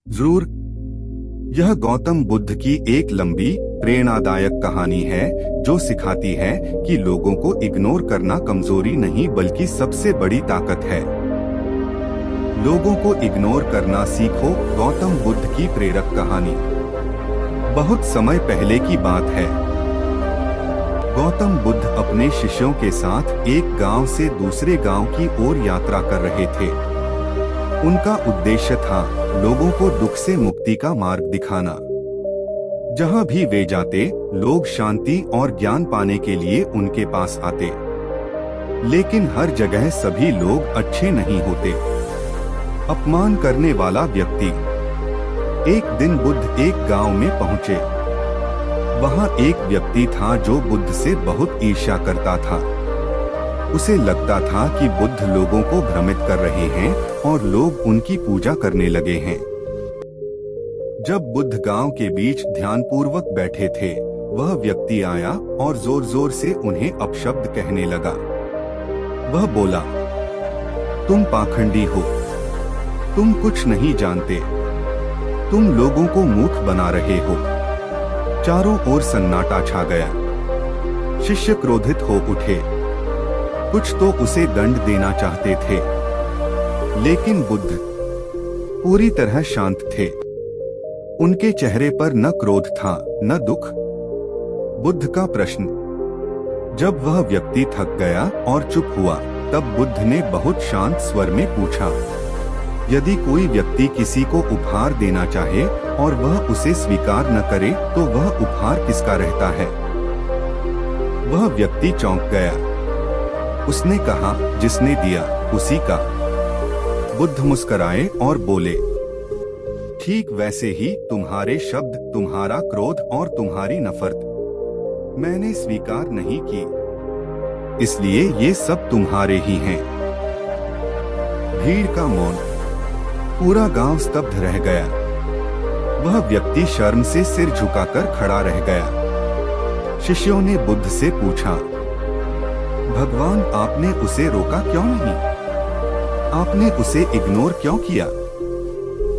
जरूर। यह गौतम बुद्ध की एक लंबी प्रेरणादायक कहानी है जो सिखाती है कि लोगों को इग्नोर करना कमजोरी नहीं बल्कि सबसे बड़ी ताकत है। लोगों को इग्नोर करना सीखो। गौतम बुद्ध की प्रेरक कहानी। बहुत समय पहले की बात है। गौतम बुद्ध अपने शिष्यों के साथ एक गांव से दूसरे गांव की ओर यात्रा कर रहे थे। उनका उद्देश्य था लोगों को दुख से मुक्ति का मार्ग दिखाना। जहां भी वे जाते, लोग शांति और ज्ञान पाने के लिए उनके पास आते। लेकिन हर जगह सभी लोग अच्छे नहीं होते। अपमान करने वाला व्यक्ति। एक दिन बुद्ध एक गांव में पहुंचे। वहां एक व्यक्ति था जो बुद्ध से बहुत ईर्ष्या करता था। उसे लगता था कि बुद्ध लोगों को भ्रमित कर रहे हैं और लोग उनकी पूजा करने लगे हैं। जब बुद्ध गांव के बीच ध्यानपूर्वक बैठे थे, वह व्यक्ति आया और जोर जोर से उन्हें अपशब्द कहने लगा। वह बोला, तुम पाखंडी हो, तुम कुछ नहीं जानते, तुम लोगों को मूर्ख बना रहे हो। चारों ओर सन्नाटा छा गया। शिष्य क्रोधित हो उठे। कुछ तो उसे दंड देना चाहते थे, लेकिन बुद्ध पूरी तरह शांत थे। उनके चेहरे पर न क्रोध था न दुख। बुद्ध का प्रश्न। जब वह व्यक्ति थक गया और चुप हुआ, तब बुद्ध ने बहुत शांत स्वर में पूछा, यदि कोई व्यक्ति किसी को उपहार देना चाहे और वह उसे स्वीकार न करे तो वह उपहार किसका रहता है? वह व्यक्ति चौंक गया। उसने कहा, जिसने दिया उसी का। बुद्ध मुस्कुराए और बोले, ठीक वैसे ही तुम्हारे शब्द, तुम्हारा क्रोध और तुम्हारी नफरत मैंने स्वीकार नहीं की, इसलिए ये सब तुम्हारे ही हैं। भीड़ का मौन। पूरा गांव स्तब्ध रह गया। वह व्यक्ति शर्म से सिर झुकाकर खड़ा रह गया। शिष्यों ने बुद्ध से पूछा, भगवान, आपने उसे रोका क्यों नहीं? आपने उसे इग्नोर क्यों किया?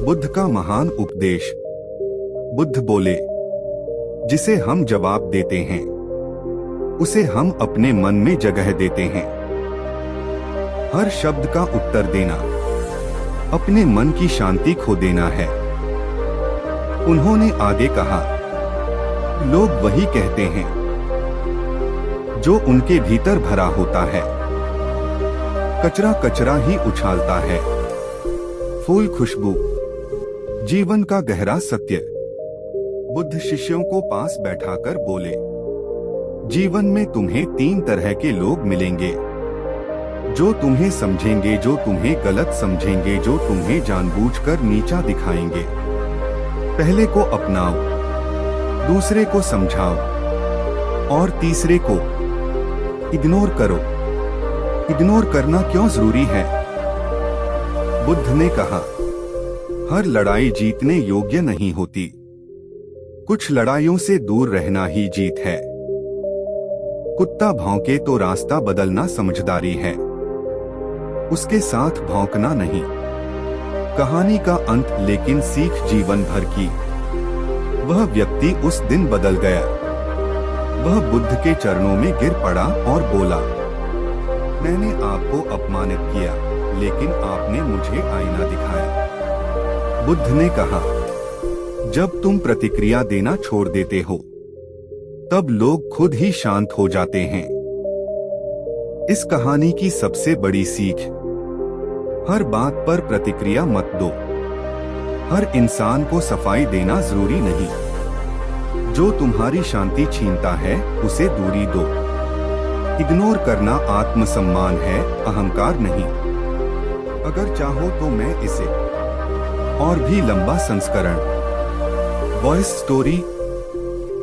बुद्ध का महान उपदेश। बुद्ध बोले, जिसे हम जवाब देते हैं उसे हम अपने मन में जगह देते हैं। हर शब्द का उत्तर देना अपने मन की शांति खो देना है। उन्होंने आगे कहा, लोग वही कहते हैं जो उनके भीतर भरा होता है। कचरा कचरा ही उछालता है, फूल खुशबू जीवन का गहरा सत्य। बुद्ध शिष्यों को पास बैठाकर बोले, जीवन में तुम्हें 3 तरह के लोग मिलेंगे, जो तुम्हें समझेंगे, जो तुम्हें गलत समझेंगे, जो तुम्हें जानबूझकर नीचा दिखाएंगे। पहले को अपनाओ, दूसरे को समझाओ और तीसरे को इग्नोर करो। इग्नोर करना क्यों जरूरी है? बुद्ध ने कहा, हर लड़ाई जीतने योग्य नहीं होती। कुछ लड़ाइयों से दूर रहना ही जीत है। कुत्ता भौंके तो रास्ता बदलना समझदारी है, उसके साथ भौंकना नहीं। कहानी का अंत, लेकिन सीख जीवन भर की। वह व्यक्ति उस दिन बदल गया। वह बुद्ध के चरणों में गिर पड़ा और बोला, मैंने आपको अपमानित किया, लेकिन आपने मुझे आईना दिखाया। बुद्ध ने कहा, जब तुम प्रतिक्रिया देना छोड़ देते हो, तब लोग खुद ही शांत हो जाते हैं। इस कहानी की सबसे बड़ी सीख, हर बात पर प्रतिक्रिया मत दो। हर इंसान को सफाई देना जरूरी नहीं। जो तुम्हारी शांति छीनता है, उसे दूरी दो। इग्नोर करना आत्मसम्मान है, अहंकार नहीं। अगर चाहो तो मैं इसे और भी लंबा संस्करण, voice story,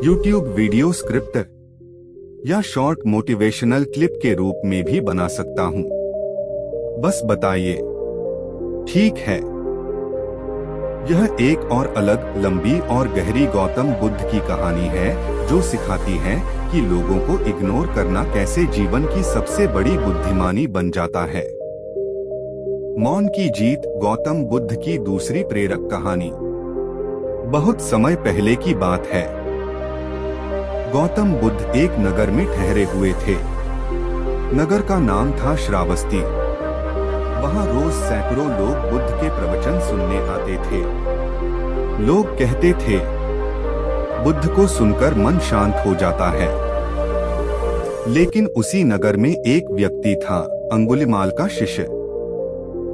YouTube video script या शॉर्ट मोटिवेशनल क्लिप के रूप में भी बना सकता हूं। बस बताइए। ठीक है। यह एक और अलग, लंबी और गहरी गौतम बुद्ध की कहानी है जो सिखाती है कि लोगों को इग्नोर करना कैसे जीवन की सबसे बड़ी बुद्धिमानी बन जाता है। मौन की जीत, गौतम बुद्ध की दूसरी प्रेरक कहानी। बहुत समय पहले की बात है। गौतम बुद्ध एक नगर में ठहरे हुए थे। नगर का नाम था श्रावस्ती। वहाँ रोज सैकड़ों लोग बुद्ध के प्रवचन सुनने आते थे। लोग कहते थे, बुद्ध को सुनकर मन शांत हो जाता है। लेकिन उसी नगर में एक व्यक्ति था, अंगुलीमाल का शिष्य।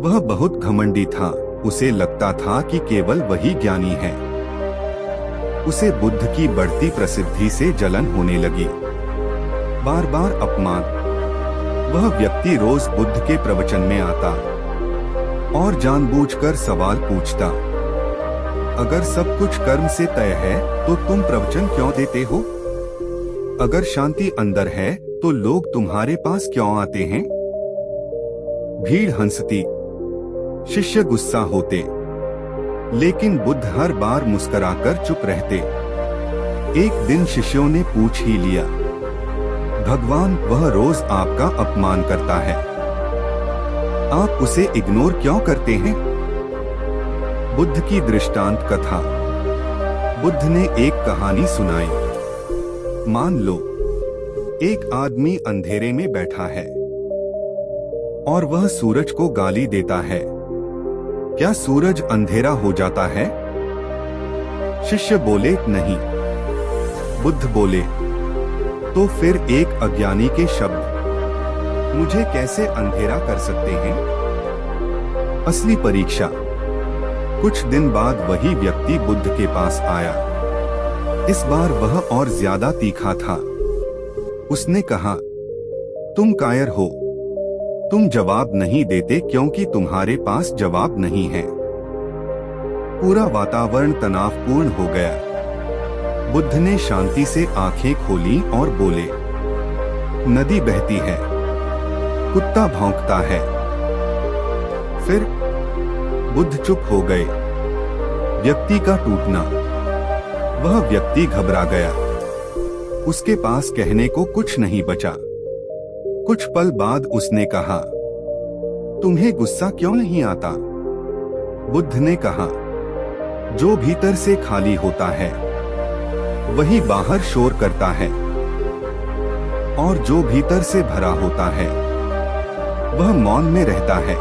वह बहुत घमंडी था। उसे लगता था कि केवल वही ज्ञानी है। उसे बुद्ध की बढ़ती प्रसिद्धि से जलन होने लगी। बार बार अपमान। वह व्यक्ति रोज बुद्ध के प्रवचन में आता और जानबूझकर सवाल पूछता, अगर सब कुछ कर्म से तय है तो तुम प्रवचन क्यों देते हो? अगर शांति अंदर है तो लोग तुम्हारे पास क्यों आते हैं? भीड़ हंसती, शिष्य गुस्सा होते, लेकिन बुद्ध हर बार मुस्कुराकर चुप रहते। एक दिन शिष्यों ने पूछ ही लिया, भगवान, वह रोज आपका अपमान करता है, आप उसे इग्नोर क्यों करते हैं? बुद्ध की दृष्टांत कथा। बुद्ध ने एक कहानी सुनाई। मान लो, एक आदमी अंधेरे में बैठा है और वह सूरज को गाली देता है। क्या सूरज अंधेरा हो जाता है? शिष्य बोले, नहीं। बुद्ध बोले, तो फिर एक अज्ञानी के शब्द मुझे कैसे अंधेरा कर सकते हैं? असली परीक्षा। कुछ दिन बाद वही व्यक्ति बुद्ध के पास आया। इस बार वह और ज्यादा तीखा था। उसने कहा, तुम कायर हो, तुम जवाब नहीं देते क्योंकि तुम्हारे पास जवाब नहीं है। पूरा वातावरण तनावपूर्ण हो गया। बुद्ध ने शांति से आंखें खोली और बोले, नदी बहती है, कुत्ता भौंकता है। फिर बुद्ध चुप हो गए। व्यक्ति का टूटना। वह व्यक्ति घबरा गया। उसके पास कहने को कुछ नहीं बचा। कुछ पल बाद उसने कहा, तुम्हें गुस्सा क्यों नहीं आता? बुद्ध ने कहा, जो भीतर से खाली होता है वही बाहर शोर करता है, और जो भीतर से भरा होता है वह मौन में रहता है।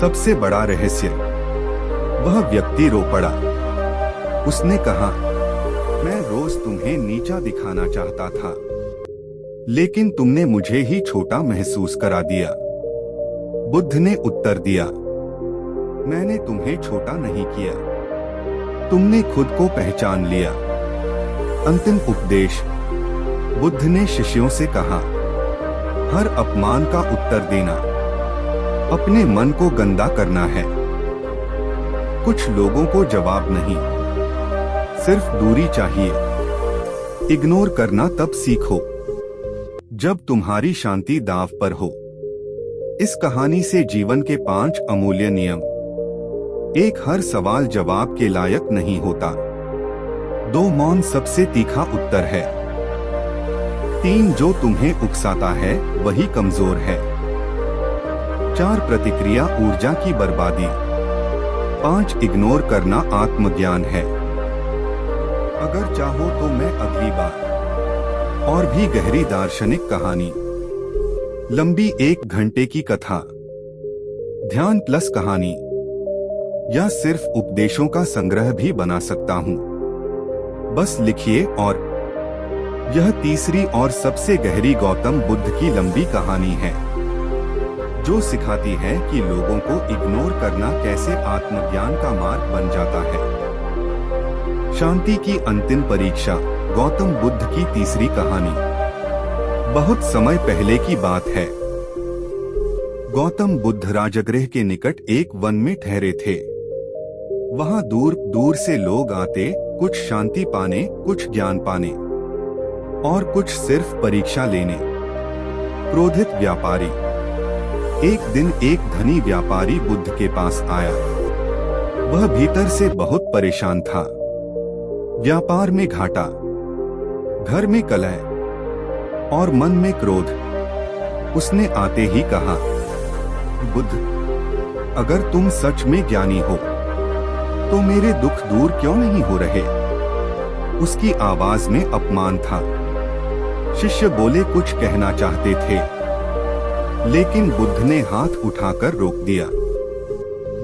सबसे बड़ा रहस्य। वह व्यक्ति रो पड़ा। उसने कहा, मैं रोज तुम्हें नीचा दिखाना चाहता था, लेकिन तुमने मुझे ही छोटा महसूस करा दिया। बुद्ध ने उत्तर दिया, मैंने तुम्हें छोटा नहीं किया, तुमने खुद को पहचान लिया। अंतिम उपदेश। बुद्ध ने शिष्यों से कहा, हर अपमान का उत्तर देना अपने मन को गंदा करना है। कुछ लोगों को जवाब नहीं, सिर्फ दूरी चाहिए। इग्नोर करना तब सीखो जब तुम्हारी शांति दांव पर हो। इस कहानी से जीवन के 5 अमूल्य नियम। 1. हर सवाल जवाब के लायक नहीं होता। 2. मौन सबसे तीखा उत्तर है। 3. जो तुम्हें उकसाता है वही कमजोर है। 4. प्रतिक्रिया ऊर्जा की बर्बादी। 5. इग्नोर करना आत्मज्ञान है। अगर चाहो तो मैं अगली बार और भी गहरी दार्शनिक कहानी, लंबी 1 घंटे की कथा, ध्यान प्लस कहानी, या सिर्फ उपदेशों का संग्रह भी बना सकता हूँ। बस लिखिए। और यह तीसरी और सबसे गहरी गौतम बुद्ध की लंबी कहानी है, जो सिखाती है कि लोगों को इग्नोर करना कैसे आत्मज्ञान का मार्ग बन जाता है। शांति की अंतिम परीक्षा। गौतम बुद्ध की तीसरी कहानी। बहुत समय पहले की बात है। गौतम बुद्ध राजगृह के निकट एक वन में ठहरे थे। वहां दूर दूर से लोग आते, कुछ शांति पाने, कुछ ज्ञान पाने, और कुछ सिर्फ परीक्षा लेने। क्रोधित व्यापारी। एक दिन एक धनी व्यापारी बुद्ध के पास आया। वह भीतर से बहुत परेशान था। व्यापार में घाटा, घर में कलह और मन में क्रोध। उसने आते ही कहा, बुद्ध, अगर तुम सच में ज्ञानी हो तो मेरे दुख दूर क्यों नहीं हो रहे? उसकी आवाज में अपमान था। शिष्य बोले कुछ कहना चाहते थे, लेकिन बुद्ध ने हाथ उठाकर रोक दिया।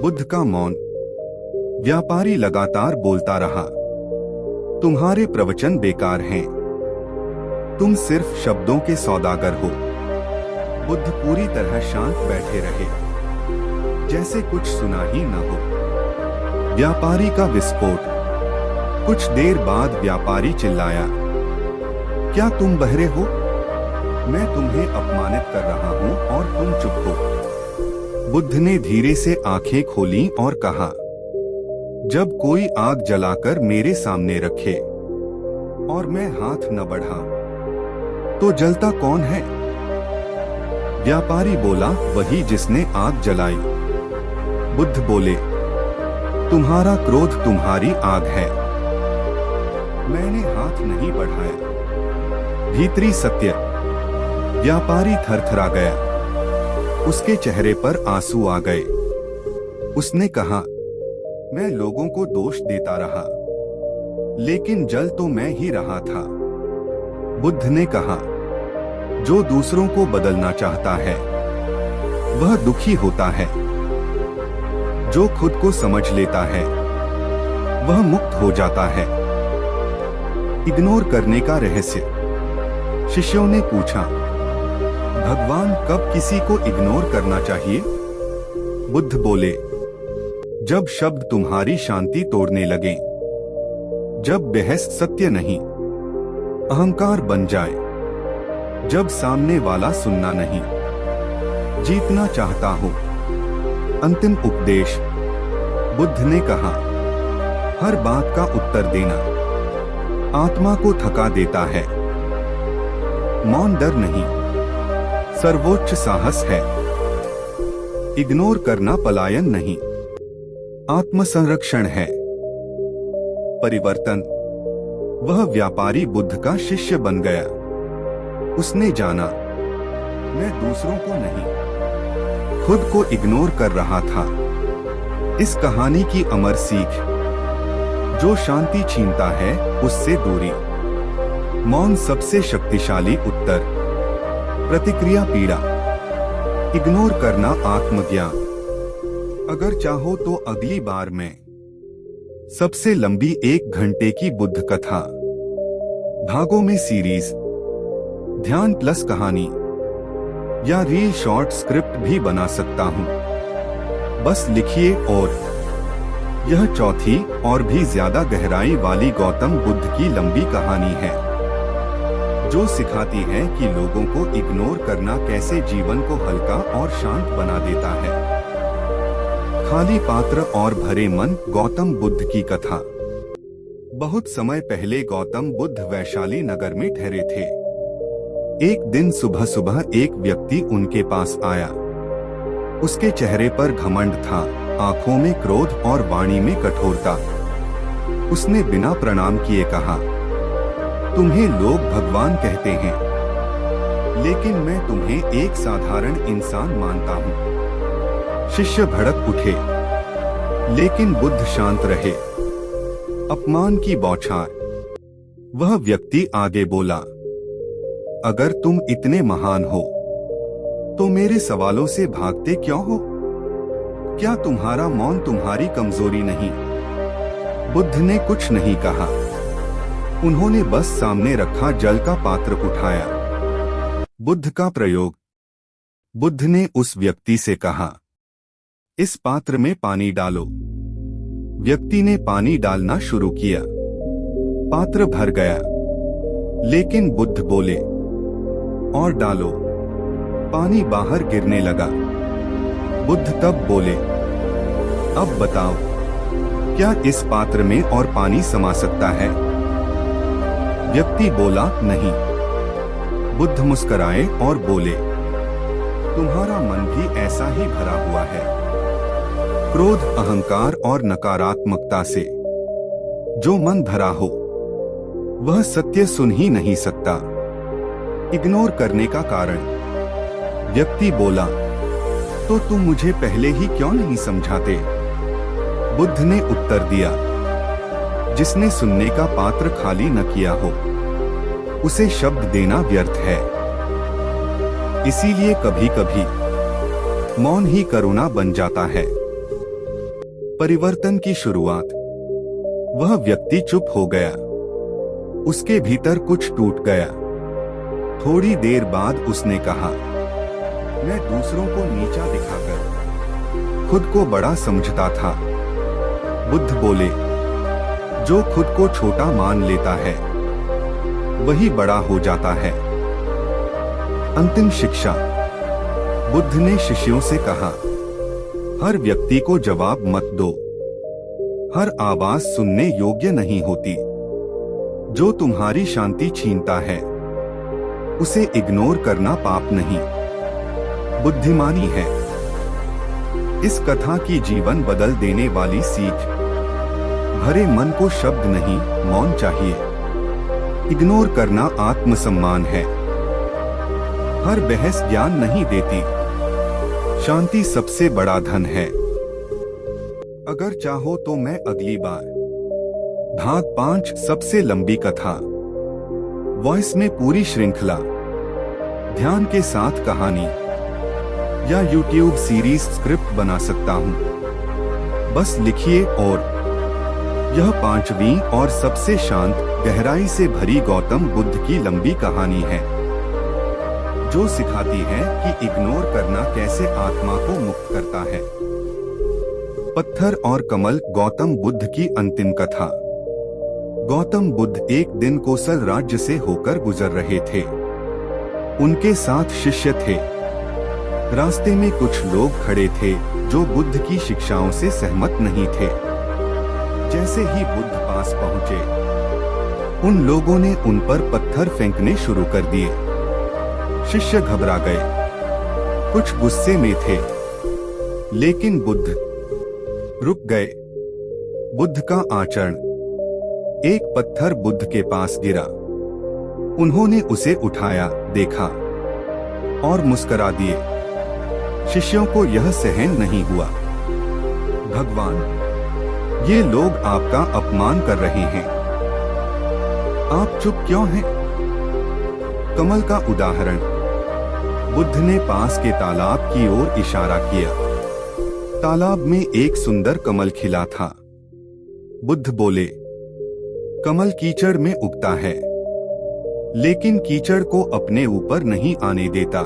बुद्ध का मौन। व्यापारी लगातार बोलता रहा, तुम्हारे प्रवचन बेकार हैं। तुम सिर्फ शब्दों के सौदागर हो। बुद्ध पूरी तरह शांत बैठे रहे, जैसे कुछ सुना ही न हो। व्यापारी का विस्फोट। कुछ देर बाद व्यापारी चिल्लाया, क्या तुम बहरे हो? मैं तुम्हें अपमानित कर रहा हूं और तुम चुप हो। बुद्ध ने धीरे से आंखें खोली और कहा, जब कोई आग जलाकर मेरे सामने रखे और मैं हाथ न बढ़ाऊं, तो जलता कौन है? व्यापारी बोला, वही जिसने आग जलाई। बुद्ध बोले, तुम्हारा क्रोध तुम्हारी आग है, मैंने हाथ नहीं बढ़ाया। भीतरी सत्य। व्यापारी थरथरा गया, उसके चेहरे पर आंसू आ गए। उसने कहा, मैं लोगों को दोष देता रहा, लेकिन जल तो मैं ही रहा था। बुद्ध ने कहा, जो दूसरों को बदलना चाहता है वह दुखी होता है, जो खुद को समझ लेता है वह मुक्त हो जाता है। इग्नोर करने का रहस्य। शिष्यों ने पूछा, भगवान कब किसी को इग्नोर करना चाहिए? बुद्ध बोले, जब शब्द तुम्हारी शांति तोड़ने लगे, जब बहस सत्य नहीं अहंकार बन जाए, जब सामने वाला सुनना नहीं जीतना चाहता हो। अंतिम उपदेश। बुद्ध ने कहा, हर बात का उत्तर देना आत्मा को थका देता है। मौन डर नहीं, सर्वोच्च साहस है। इग्नोर करना पलायन नहीं, आत्मसंरक्षण है। परिवर्तन। वह व्यापारी बुद्ध का शिष्य बन गया। उसने जाना, मैं दूसरों को नहीं, खुद को इग्नोर कर रहा था। इस कहानी की अमर सीख, जो शांति छीनता है उससे दूरी। मौन सबसे शक्तिशाली उत्तर। प्रतिक्रिया पीड़ा। इग्नोर करना आत्मज्ञान। अगर चाहो तो अगली बार मैं सबसे लंबी 1 घंटे की बुद्ध कथा भागों में सीरीज, ध्यान प्लस कहानी या रील शॉर्ट स्क्रिप्ट भी बना सकता हूं। बस लिखिए। और यह चौथी और भी ज्यादा गहराई वाली गौतम बुद्ध की लंबी कहानी है, जो सिखाती है कि लोगों को इग्नोर करना कैसे जीवन को हल्का और शांत बना देता है। खाली पात्र और भरे मन। गौतम बुद्ध की कथा। बहुत समय पहले गौतम बुद्ध वैशाली नगर में ठहरे थे। एक दिन सुबह सुबह एक व्यक्ति उनके पास आया। उसके चेहरे पर घमंड था, आंखों में क्रोध और वाणी में कठोरता। उसने बिना प्रणाम किए कहा, तुम्हें लोग भगवान कहते हैं, लेकिन मैं तुम्हें एक साधारण इंसान मानता हूँ। शिष्य भड़क उठे, लेकिन बुद्ध शांत रहे। अपमान की बौछार। वह व्यक्ति आगे बोला, अगर तुम इतने महान हो तो मेरे सवालों से भागते क्यों हो? क्या तुम्हारा मौन तुम्हारी कमजोरी नहीं? बुद्ध ने कुछ नहीं कहा। उन्होंने बस सामने रखा जल का पात्र उठाया। बुद्ध का प्रयोग। बुद्ध ने उस व्यक्ति से कहा, इस पात्र में पानी डालो। व्यक्ति ने पानी डालना शुरू किया। पात्र भर गया, लेकिन बुद्ध बोले, और डालो। पानी बाहर गिरने लगा। बुद्ध तब बोले, अब बताओ, क्या इस पात्र में और पानी समा सकता है? व्यक्ति बोला, नहीं। बुद्ध मुस्कुराए और बोले, तुम्हारा मन भी ऐसा ही भरा हुआ है, क्रोध, अहंकार और नकारात्मकता से। जो मन भरा हो वह सत्य सुन ही नहीं सकता। इग्नोर करने का कारण। व्यक्ति बोला, तो तुम मुझे पहले ही क्यों नहीं समझाते? बुद्ध ने उत्तर दिया, जिसने सुनने का पात्र खाली न किया हो, उसे शब्द देना व्यर्थ है। इसीलिए कभी कभी मौन ही करुणा बन जाता है। परिवर्तन की शुरुआत। वह व्यक्ति चुप हो गया। उसके भीतर कुछ टूट गया। थोड़ी देर बाद उसने कहा, मैं दूसरों को नीचा दिखाकर खुद को बड़ा समझता था। बुद्ध बोले, जो खुद को छोटा मान लेता है वही बड़ा हो जाता है। अंतिम शिक्षा। बुद्ध ने शिष्यों से कहा, हर व्यक्ति को जवाब मत दो। हर आवाज सुनने योग्य नहीं होती। जो तुम्हारी शांति छीनता है उसे इग्नोर करना पाप नहीं, बुद्धिमानी है। इस कथा की जीवन बदल देने वाली सीख। भरे मन को शब्द नहीं, मौन चाहिए। इग्नोर करना आत्मसम्मान है। हर बहस ज्ञान नहीं देती। शांति सबसे बड़ा धन है। अगर चाहो तो मैं अगली बार भाग 5 सबसे लंबी कथा वॉइस में पूरी श्रृंखला ध्यान के साथ कहानी या यूट्यूब सीरीज स्क्रिप्ट बना सकता हूँ। बस लिखिए। और यह 5वीं और सबसे शांत, गहराई से भरी गौतम बुद्ध की लंबी कहानी है, जो सिखाती है कि इग्नोर करना कैसे आत्मा को मुक्त करता है। पत्थर और कमल। गौतम बुद्ध की अंतिम कथा। गौतम बुद्ध एक दिन कोसल राज्य से होकर गुजर रहे थे। उनके साथ शिष्य थे। रास्ते में कुछ लोग खड़े थे जो बुद्ध की शिक्षाओं से सहमत नहीं थे। जैसे ही बुद्ध पास पहुंचे, उन लोगों ने उन पर पत्थर फेंकने शुरू कर दिए। शिष्य घबरा गए, कुछ गुस्से में थे, लेकिन बुद्ध रुक गए। बुद्ध का आचरण। एक पत्थर बुद्ध के पास गिरा। उन्होंने उसे उठाया, देखा और मुस्कुरा दिए। शिष्यों को यह सहन नहीं हुआ। भगवान, ये लोग आपका अपमान कर रहे हैं, आप चुप क्यों हैं? कमल का उदाहरण। बुद्ध ने पास के तालाब की ओर इशारा किया। तालाब में एक सुंदर कमल खिला था। बुद्ध बोले, कमल कीचड़ में उगता है, लेकिन कीचड़ को अपने ऊपर नहीं आने देता।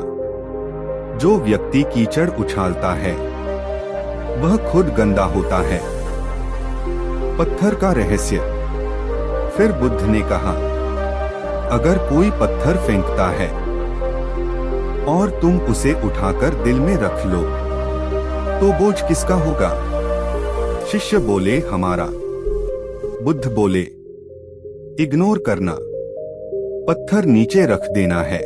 जो व्यक्ति कीचड़ उछालता है वह खुद गंदा होता है। पत्थर का रहस्य। फिर बुद्ध ने कहा, अगर कोई पत्थर फेंकता है और तुम उसे उठाकर दिल में रख लो, तो बोझ किसका होगा? शिष्य बोले, हमारा। बुद्ध बोले, इग्नोर करना, पत्थर नीचे रख देना है।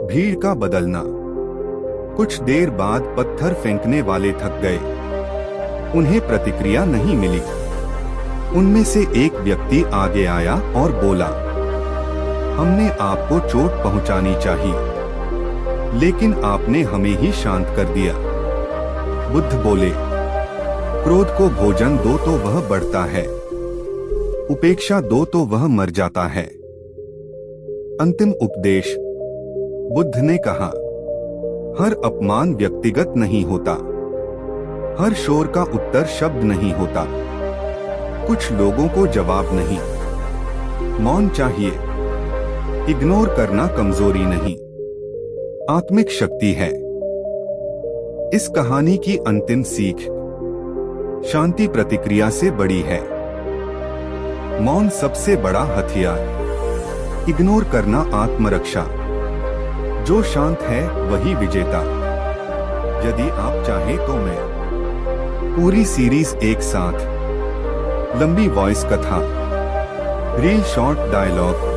भीड़ का बदलना। कुछ देर बाद पत्थर फेंकने वाले थक गए। उन्हें प्रतिक्रिया नहीं मिली। उनमें से एक व्यक्ति आगे आया और बोला, हमने आपको चोट पहुंचानी चाहिए, लेकिन आपने हमें ही शांत कर दिया। बुद्ध बोले, क्रोध को भोजन दो तो वह बढ़ता है, उपेक्षा दो तो वह मर जाता है। अंतिम उपदेश। बुद्ध ने कहा, हर अपमान व्यक्तिगत नहीं होता। हर शोर का उत्तर शब्द नहीं होता। कुछ लोगों को जवाब नहीं, मौन चाहिए। इग्नोर करना कमजोरी नहीं, आत्मिक शक्ति है। इस कहानी की अंतिम सीख। शांति प्रतिक्रिया से बड़ी है। मौन सबसे बड़ा हथियार। इग्नोर करना आत्मरक्षा। जो शांत है वही विजेता। यदि आप चाहें तो मैं पूरी सीरीज एक साथ, लंबी वॉइस कथा, रील शॉर्ट डायलॉग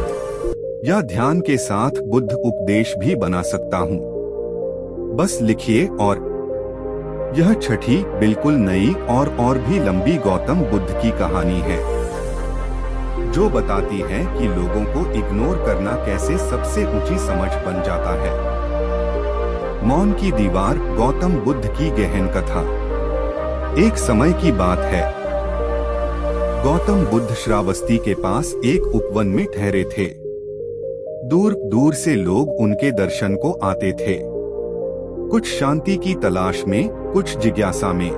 या ध्यान के साथ बुद्ध उपदेश भी बना सकता हूँ। बस लिखिए। और यह छठी, बिल्कुल नई और भी लंबी गौतम बुद्ध की कहानी है, जो बताती है कि लोगों को इग्नोर करना कैसे सबसे ऊंची समझ बन जाता है। मौन की दीवार। गौतम बुद्ध की गहन कथा। एक समय की बात है। गौतम बुद्ध श्रावस्ती के पास एक उपवन में ठहरे थे। दूर दूर से लोग उनके दर्शन को आते थे, कुछ शांति की तलाश में, कुछ जिज्ञासा में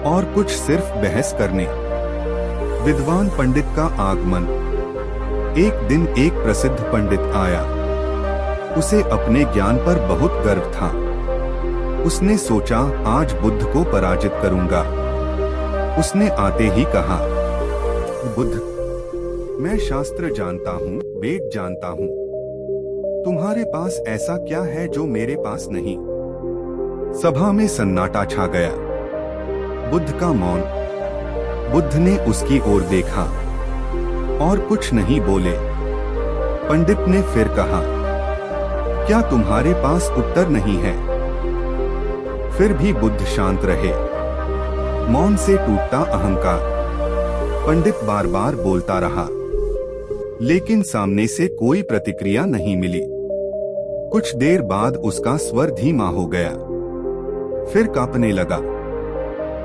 और कुछ सिर्फ बहस करने। विद्वान पंडित का आगमन। एक दिन एक प्रसिद्ध पंडित आया। उसे अपने ज्ञान पर बहुत गर्व था। उसने सोचा, आज बुद्ध को पराजित करूंगा। उसने आते ही कहा, बुद्ध, मैं शास्त्र जानता हूँ, वेद जानता हूँ। तुम्हारे पास ऐसा क्या है जो मेरे पास नहीं? सभा में सन्नाटा छा गया। बुद्ध का मौन। बुद्ध ने उसकी ओर देखा और कुछ नहीं बोले। पंडित ने फिर कहा, क्या तुम्हारे पास उत्तर नहीं है? फिर भी बुद्ध शांत रहे। मौन से टूटता अहंकार। पंडित बार बार बोलता रहा, लेकिन सामने से कोई प्रतिक्रिया नहीं मिली। कुछ देर बाद उसका स्वर धीमा हो गया, फिर कांपने लगा।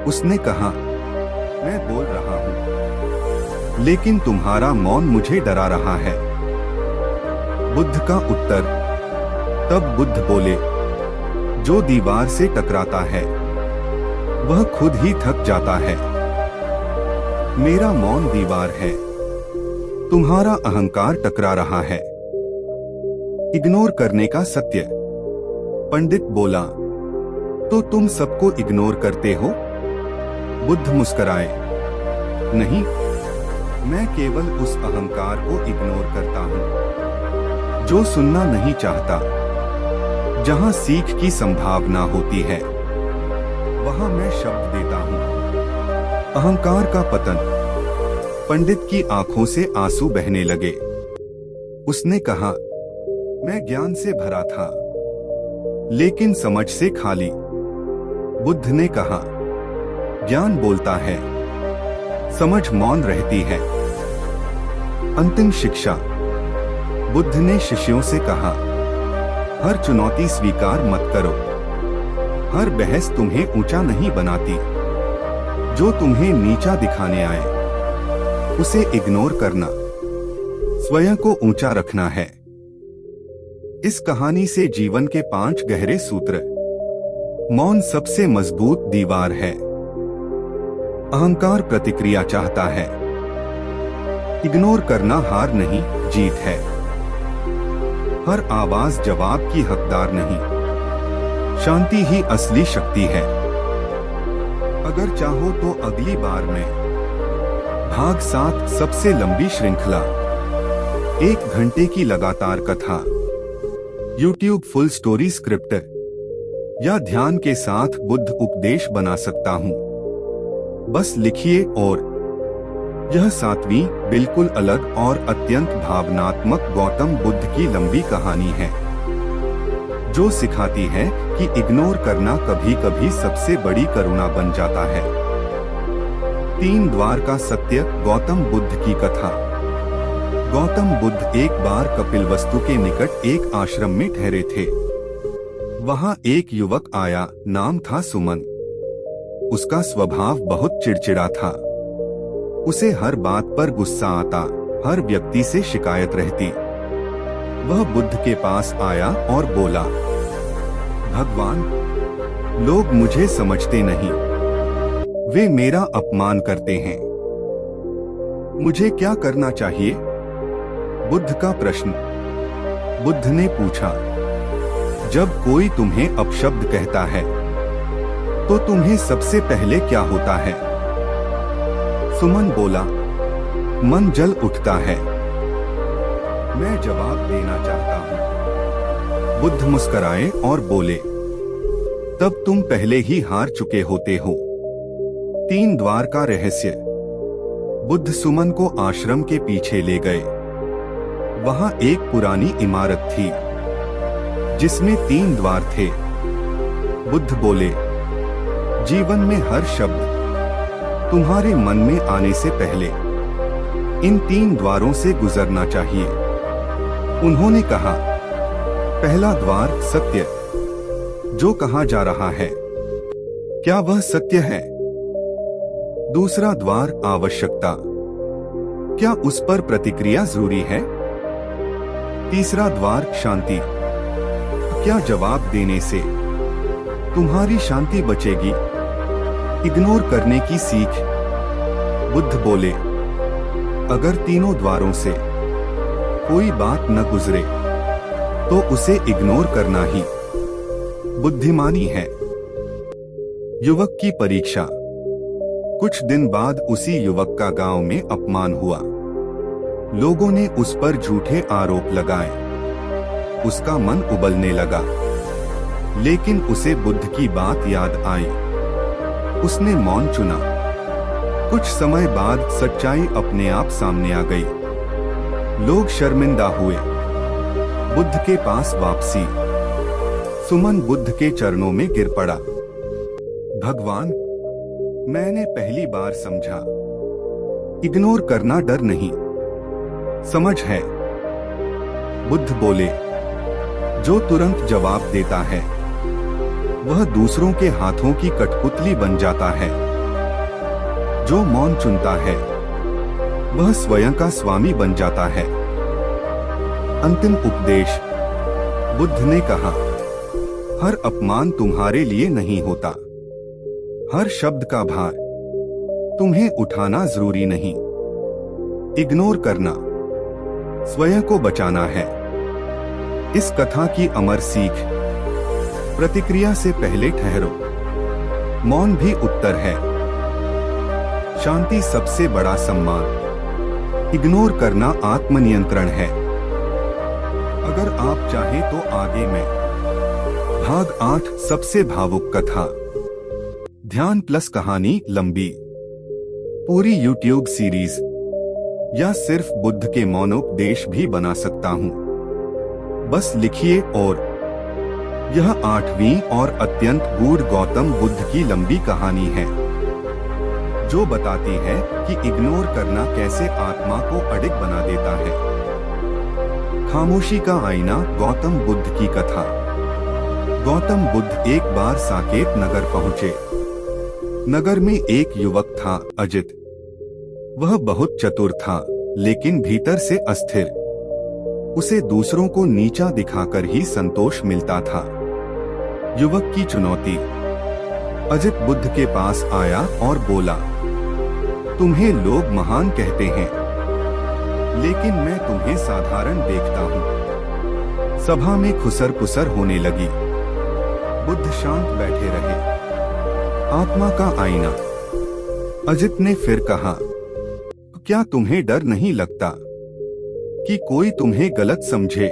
उसने कहा, मैं बोल रहा हूं, लेकिन तुम्हारा मौन मुझे डरा रहा है। बुद्ध का उत्तर। तब बुद्ध बोले, जो दीवार से टकराता है वह खुद ही थक जाता है। मेरा मौन दीवार है, तुम्हारा अहंकार टकरा रहा है। इग्नोर करने का सत्य। पंडित बोला, तो तुम सबको इग्नोर करते हो? बुद्ध मुस्कुराए, नहीं, मैं केवल उस अहंकार को इग्नोर करता हूं जो सुनना नहीं चाहता। जहां सीख की संभावना होती है वहां मैं शब्द देता हूं। अहंकार का पतन। पंडित की आंखों से आंसू बहने लगे। उसने कहा, मैं ज्ञान से भरा था, लेकिन समझ से खाली। बुद्ध ने कहा, ज्ञान बोलता है, समझ मौन रहती है। अंतिम शिक्षा। बुद्ध ने शिष्यों से कहा, हर चुनौती स्वीकार मत करो। हर बहस तुम्हें ऊंचा नहीं बनाती। जो तुम्हें नीचा दिखाने आए उसे इग्नोर करना। स्वयं को ऊंचा रखना है। इस कहानी से जीवन के 5 गहरे सूत्र। मौन सबसे मजबूत दीवार है। अहंकार प्रतिक्रिया चाहता है। इग्नोर करना हार नहीं, जीत है। हर आवाज जवाब की हकदार नहीं। शांति ही असली शक्ति है। अगर चाहो तो अगली बार में भाग 7 सबसे लंबी श्रृंखला। 1 घंटे की लगातार कथा। YouTube फुल स्टोरी स्क्रिप्ट या ध्यान के साथ बुद्ध उपदेश बना सकता हूँ। बस लिखिए। और यह 7वीं बिल्कुल अलग और अत्यंत भावनात्मक गौतम बुद्ध की लंबी कहानी है, जो सिखाती है कि इग्नोर करना कभी कभी सबसे बड़ी करुणा बन जाता है। 3 द्वार का सत्य। गौतम बुद्ध की कथा। गौतम बुद्ध एक बार कपिलवस्तु के निकट एक आश्रम में ठहरे थे। वहां एक युवक आया, नाम था सुमन। उसका स्वभाव बहुत चिड़चिड़ा था। उसे हर बात पर गुस्सा आता, हर व्यक्ति से शिकायत रहती। वह बुद्ध के पास आया और बोला, भगवान, लोग मुझे समझते नहीं। वे मेरा अपमान करते हैं। मुझे क्या करना चाहिए? बुद्ध का प्रश्न। बुद्ध ने पूछा, जब कोई तुम्हें अपशब्द कहता है तो तुम्हें सबसे पहले क्या होता है? सुमन बोला, मन जल उठता है। मैं जवाब देना चाहता हूँ। बुद्ध मुस्कुराए और बोले, तब तुम पहले ही हार चुके होते हो। 3 द्वार का रहस्य। बुद्ध सुमन को आश्रम के पीछे ले गए। वहां एक पुरानी इमारत थी जिसमें 3 द्वार थे। बुद्ध बोले, जीवन में हर शब्द तुम्हारे मन में आने से पहले इन 3 द्वारों से गुजरना चाहिए। उन्होंने कहा, पहला द्वार सत्य। जो कहा जा रहा है, क्या वह सत्य है? दूसरा द्वार आवश्यकता, क्या उस पर प्रतिक्रिया जरूरी है? तीसरा द्वार शांति, क्या जवाब देने से तुम्हारी शांति बचेगी? इग्नोर करने की सीख। बुद्ध बोले, अगर तीनों द्वारों से कोई बात न गुजरे तो उसे इग्नोर करना ही बुद्धिमानी है। युवक की परीक्षा। कुछ दिन बाद उसी युवक का गांव में अपमान हुआ। लोगों ने उस पर झूठे आरोप लगाए। उसका मन उबलने लगा, लेकिन उसे बुद्ध की बात याद आई। उसने मौन चुना। कुछ समय बाद सच्चाई अपने आप सामने आ गई। लोग शर्मिंदा हुए। बुद्ध के पास वापसी। सुमन बुद्ध के चरणों में गिर पड़ा। भगवान, मैंने पहली बार समझा, इग्नोर करना डर नहीं, समझ है। बुद्ध बोले, जो तुरंत जवाब देता है वह दूसरों के हाथों की कठपुतली बन जाता है। जो मौन चुनता है वह स्वयं का स्वामी बन जाता है। अंतिम उपदेश। बुद्ध ने कहा, हर अपमान तुम्हारे लिए नहीं होता। हर शब्द का भार तुम्हें उठाना जरूरी नहीं। इग्नोर करना स्वयं को बचाना है। इस कथा की अमर सीख। प्रतिक्रिया से पहले ठहरो। मौन भी उत्तर है। शांति सबसे बड़ा सम्मान। इग्नोर करना आत्मनियंत्रण है। अगर आप चाहें तो आगे में भाग 8 सबसे भावुक कथा। ध्यान प्लस कहानी लंबी। पूरी YouTube सीरीज या सिर्फ बुद्ध के मौनोपदेश भी बना सकता हूँ। बस लिखिए। और यह 8वीं और अत्यंत गूढ़ गौतम बुद्ध की लंबी कहानी है, जो बताती है कि इग्नोर करना कैसे आत्मा को अडिग बना देता है। खामोशी का आईना। गौतम बुद्ध की कथा। गौतम बुद्ध एक बार साकेत नगर पहुँचे। नगर में एक युवक था, अजित। वह बहुत चतुर था, लेकिन भीतर से अस्थिर। उसे दूसरों को नीचा दिखाकर ही संतोष मिलता था। युवक की चुनौती। अजित बुद्ध के पास आया और बोला, तुम्हें लोग महान कहते हैं, लेकिन मैं तुम्हें साधारण देखता हूँ। सभा में खुसर पुसर होने लगी। बुद्ध शांत बैठे रहे। आत्मा का आईना। अजित ने फिर कहा, क्या तुम्हें डर नहीं लगता कि कोई तुम्हें गलत समझे?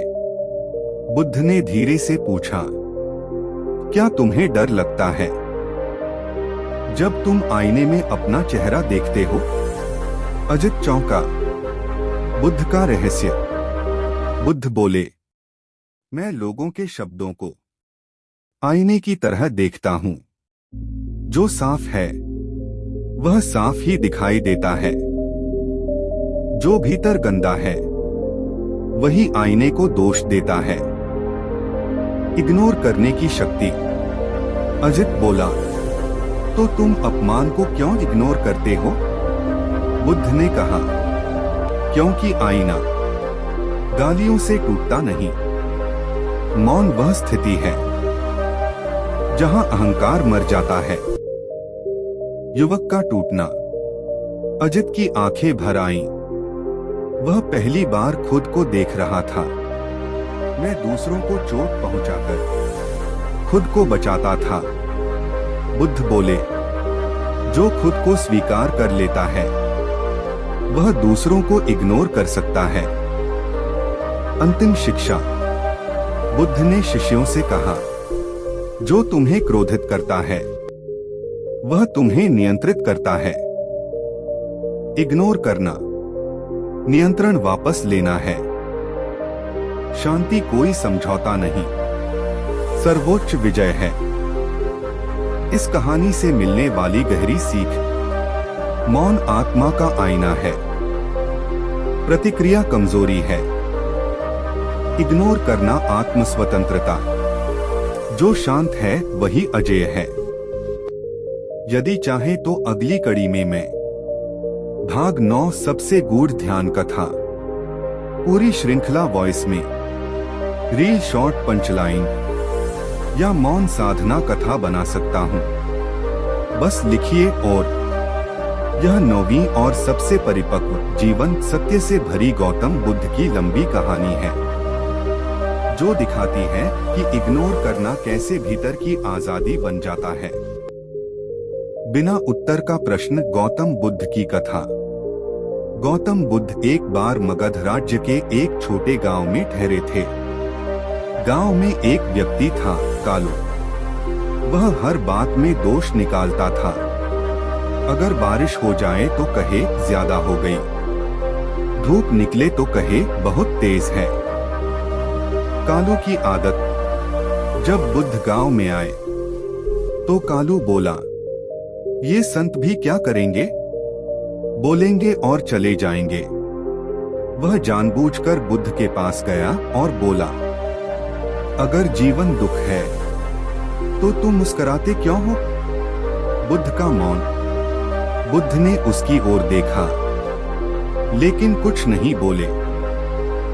बुद्ध ने धीरे से पूछा, क्या तुम्हें डर लगता है जब तुम आईने में अपना चेहरा देखते हो? अजित चौंका। बुद्ध का रहस्य। बुद्ध बोले, मैं लोगों के शब्दों को आईने की तरह देखता हूँ। जो साफ है वह साफ ही दिखाई देता है। जो भीतर गंदा है वही आईने को दोष देता है। इग्नोर करने की शक्ति। अजित बोला, तो तुम अपमान को क्यों इग्नोर करते हो? बुद्ध ने कहा, क्योंकि आईना गालियों से टूटता नहीं। मौन वह स्थिति है जहां अहंकार मर जाता है। युवक का टूटना। अजित की आंखें भर आईं। वह पहली बार खुद को देख रहा था। मैं दूसरों को चोट पहुंचाकर खुद को बचाता था। बुद्ध बोले, जो खुद को स्वीकार कर लेता है वह दूसरों को इग्नोर कर सकता है। अंतिम शिक्षा। बुद्ध ने शिष्यों से कहा, जो तुम्हें क्रोधित करता है वह तुम्हें नियंत्रित करता है। इग्नोर करना नियंत्रण वापस लेना है। शांति कोई समझौता नहीं, सर्वोच्च विजय है। इस कहानी से मिलने वाली गहरी सीख। मौन आत्मा का आईना है। प्रतिक्रिया कमजोरी है। इग्नोर करना आत्म स्वतंत्रता। जो शांत है वही अजेय है। यदि चाहे तो अगली कड़ी में मैं भाग 9 सबसे गूढ़ ध्यान कथा पूरी श्रृंखला वॉइस में रील शॉर्ट पंचलाइन या मौन साधना कथा बना सकता हूँ। बस लिखिए। और यह 9वीं और सबसे परिपक्व जीवन सत्य से भरी गौतम बुद्ध की लंबी कहानी है, जो दिखाती है कि इग्नोर करना कैसे भीतर की आजादी बन जाता है। बिना उत्तर का प्रश्न। गौतम बुद्ध की कथा। गौतम बुद्ध एक बार मगध राज्य के एक छोटे गांव में ठहरे थे। गांव में एक व्यक्ति था, कालू। वह हर बात में दोष निकालता था। अगर बारिश हो जाए तो कहे ज्यादा हो गई, धूप निकले तो कहे बहुत तेज है। कालू की आदत। जब बुद्ध गांव में आए तो कालू बोला, ये संत भी क्या करेंगे, बोलेंगे और चले जाएंगे। वह जानबूझकर बुद्ध के पास गया और बोला, अगर जीवन दुख है तो तुम मुस्कुराते क्यों हो? बुद्ध का मौन। बुद्ध ने उसकी ओर देखा लेकिन कुछ नहीं बोले।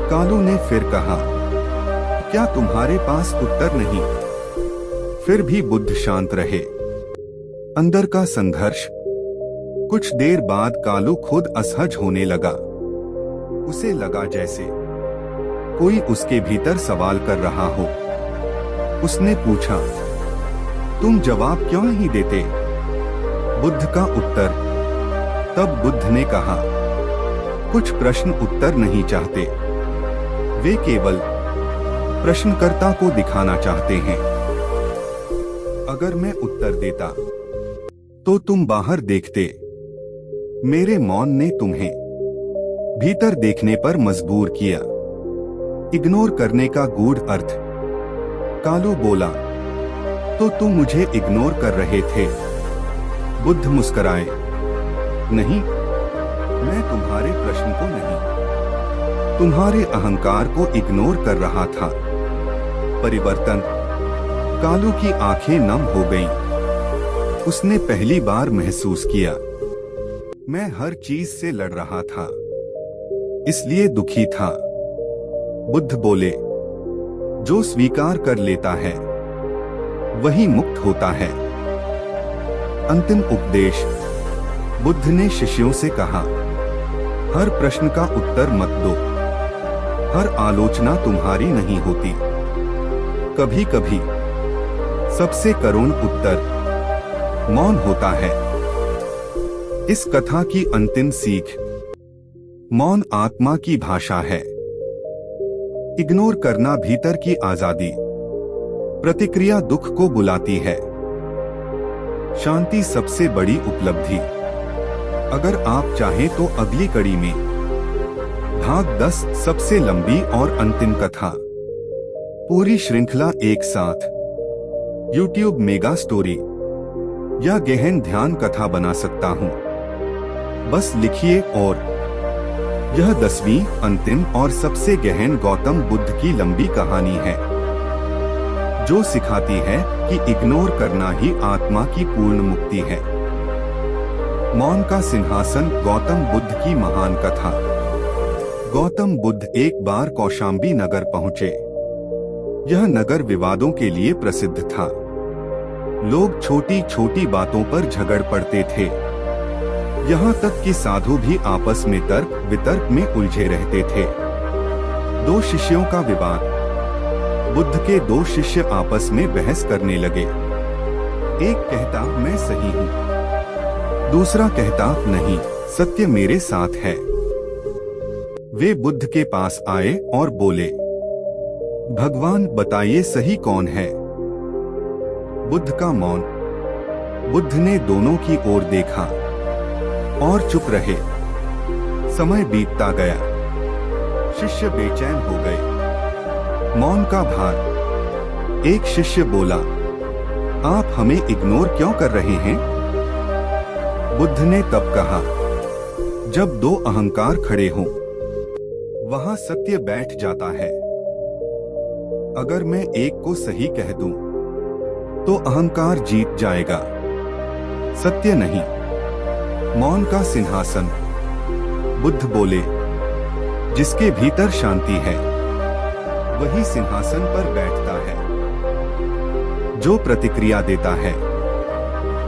कालू ने फिर कहा, क्या तुम्हारे पास उत्तर नहीं? फिर भी बुद्ध शांत रहे। अंदर का संघर्ष। कुछ देर बाद कालू खुद असहज होने लगा। उसे लगा जैसे कोई उसके भीतर सवाल कर रहा हो। उसने पूछा, तुम जवाब क्यों नहीं देते? बुद्ध का उत्तर। तब बुद्ध ने कहा, कुछ प्रश्न उत्तर नहीं चाहते, वे केवल प्रश्नकर्ता को दिखाना चाहते हैं। अगर मैं उत्तर देता तो तुम बाहर देखते। मेरे मौन ने तुम्हें भीतर देखने पर मजबूर किया। इग्नोर करने का गूढ़ अर्थ। कालू बोला, तो तुम मुझे इग्नोर कर रहे थे? बुद्ध मुस्कुराए, नहीं, मैं तुम्हारे प्रश्न को नहीं, तुम्हारे अहंकार को इग्नोर कर रहा था। परिवर्तन। कालू की आंखें नम हो गईं। उसने पहली बार महसूस किया, मैं हर चीज से लड़ रहा था, इसलिए दुखी था। बुद्ध बोले, जो स्वीकार कर लेता है वही मुक्त होता है। अंतिम उपदेश। बुद्ध ने शिष्यों से कहा, हर प्रश्न का उत्तर मत दो। हर आलोचना तुम्हारी नहीं होती। कभी कभी सबसे करुण उत्तर मौन होता है। इस कथा की अंतिम सीख। मौन आत्मा की भाषा है। इग्नोर करना भीतर की आजादी। प्रतिक्रिया दुख को बुलाती है। शांति सबसे बड़ी उपलब्धि। अगर आप चाहें तो अगली कड़ी में भाग 10 सबसे लंबी और अंतिम कथा पूरी श्रृंखला एक साथ YouTube मेगा स्टोरी या गहन ध्यान कथा बना सकता हूँ। बस लिखिए। और यह 10वीं अंतिम और सबसे गहन गौतम बुद्ध की लंबी कहानी है, जो सिखाती है कि इग्नोर करना ही आत्मा की पूर्ण मुक्ति है। मौन का सिंहासन। गौतम बुद्ध की महान कथा। गौतम बुद्ध एक बार कौशाम्बी नगर पहुंचे। यह नगर विवादों के लिए प्रसिद्ध था। लोग छोटी छोटी बातों पर झगड़ पड़ते थे। यहाँ तक कि साधु भी आपस में तर्क वितर्क में उलझे रहते थे। दो शिष्यों का विवाद। बुद्ध के दो शिष्य आपस में बहस करने लगे। एक कहता, मैं सही हूँ। दूसरा कहता, नहीं, सत्य मेरे साथ है। वे बुद्ध के पास आए और बोले, भगवान बताइए सही कौन है? बुद्ध का मौन। बुद्ध ने दोनों की ओर देखा और चुप रहे। समय बीतता गया। शिष्य बेचैन हो गए। मौन का भार। एक शिष्य बोला, आप हमें इग्नोर क्यों कर रहे हैं? बुद्ध ने तब कहा, जब दो अहंकार खड़े हों, वहां सत्य बैठ जाता है। अगर मैं एक को सही कह दूं, तो अहंकार जीत जाएगा। सत्य नहीं, मौन का सिंहासन। बुद्ध बोले, जिसके भीतर शांति है वही सिंहासन पर बैठता है। जो प्रतिक्रिया देता है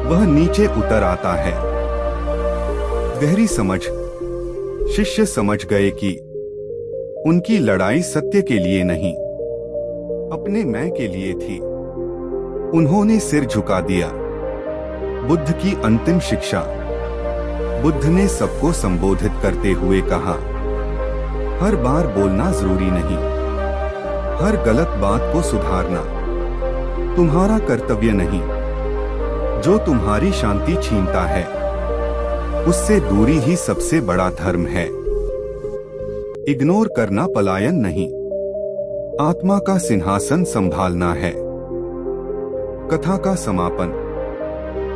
वह नीचे उतर आता है। गहरी समझ। शिष्य समझ गए कि उनकी लड़ाई सत्य के लिए नहीं, अपने मैं के लिए थी। उन्होंने सिर झुका दिया। बुद्ध की अंतिम शिक्षा। बुद्ध ने सबको संबोधित करते हुए कहा, हर बार बोलना जरूरी नहीं, हर गलत बात को सुधारना तुम्हारा कर्तव्य नहीं। जो तुम्हारी शांति छीनता है उससे दूरी ही सबसे बड़ा धर्म है। इग्नोर करना पलायन नहीं, आत्मा का सिंहासन संभालना है। कथा का समापन।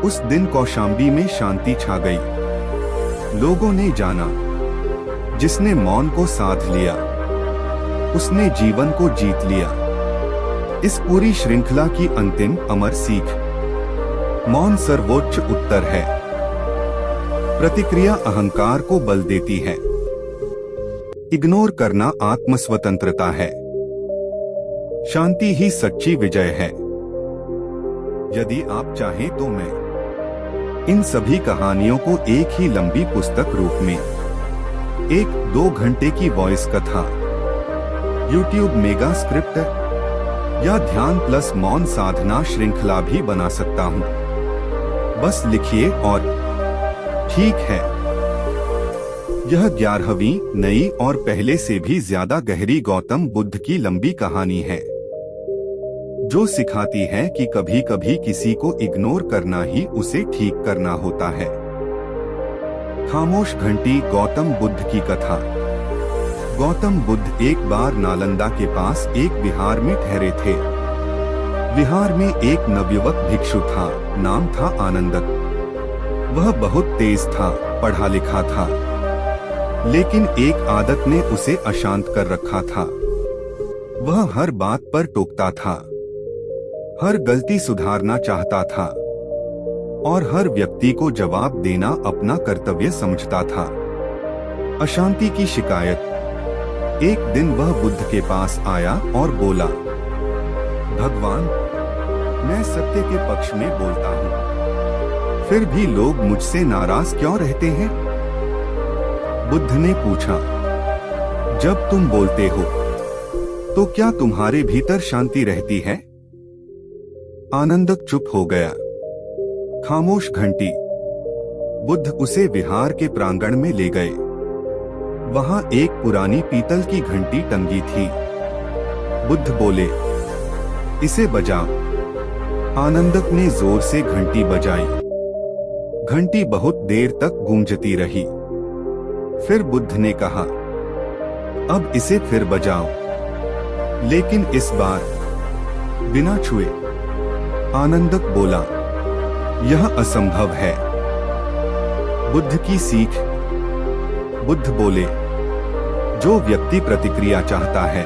उस दिन कौशाम्बी में शांति छा गई। लोगों ने जाना, जिसने मौन को साध लिया उसने जीवन को जीत लिया। इस पूरी श्रृंखला की अंतिम अमर सीख, मौन सर्वोच्च उत्तर है। प्रतिक्रिया अहंकार को बल देती है, इग्नोर करना आत्मस्वतंत्रता है। शांति ही सच्ची विजय है। यदि आप चाहें तो मैं इन सभी कहानियों को एक ही लंबी पुस्तक रूप में 1-2 घंटे की वॉइस कथा, YouTube मेगा स्क्रिप्ट या ध्यान प्लस मौन साधना श्रृंखला भी बना सकता हूँ। बस लिखिए और ठीक है। यह 11वीं नई और पहले से भी ज्यादा गहरी गौतम बुद्ध की लंबी कहानी है, जो सिखाती है कि कभी कभी किसी को इग्नोर करना ही उसे ठीक करना होता है। खामोश घंटी। गौतम बुद्ध की कथा। गौतम बुद्ध एक बार नालंदा के पास एक विहार में ठहरे थे। विहार में एक नवयुवक भिक्षु था, नाम था आनंदक। वह बहुत तेज था, पढ़ा लिखा था, लेकिन एक आदत ने उसे अशांत कर रखा था। वह हर बात पर टोकता था, हर गलती सुधारना चाहता था और हर व्यक्ति को जवाब देना अपना कर्तव्य समझता था। अशांति की शिकायत। एक दिन वह बुद्ध के पास आया और बोला, भगवान, मैं सत्य के पक्ष में बोलता हूँ, फिर भी लोग मुझसे नाराज क्यों रहते हैं? बुद्ध ने पूछा, जब तुम बोलते हो तो क्या तुम्हारे भीतर शांति रहती है? आनंदक चुप हो गया। खामोश घंटी। बुद्ध उसे विहार के प्रांगण में ले गए। वहां एक पुरानी पीतल की घंटी टंगी थी। बुद्ध बोले, इसे बजाओ। आनंदक ने जोर से घंटी बजाई। घंटी बहुत देर तक गूंजती रही। फिर बुद्ध ने कहा, अब इसे फिर बजाओ, लेकिन इस बार बिना छुए। आनंदक बोला, यह असंभव है। बुद्ध की सीख। बुद्ध बोले, जो व्यक्ति प्रतिक्रिया चाहता है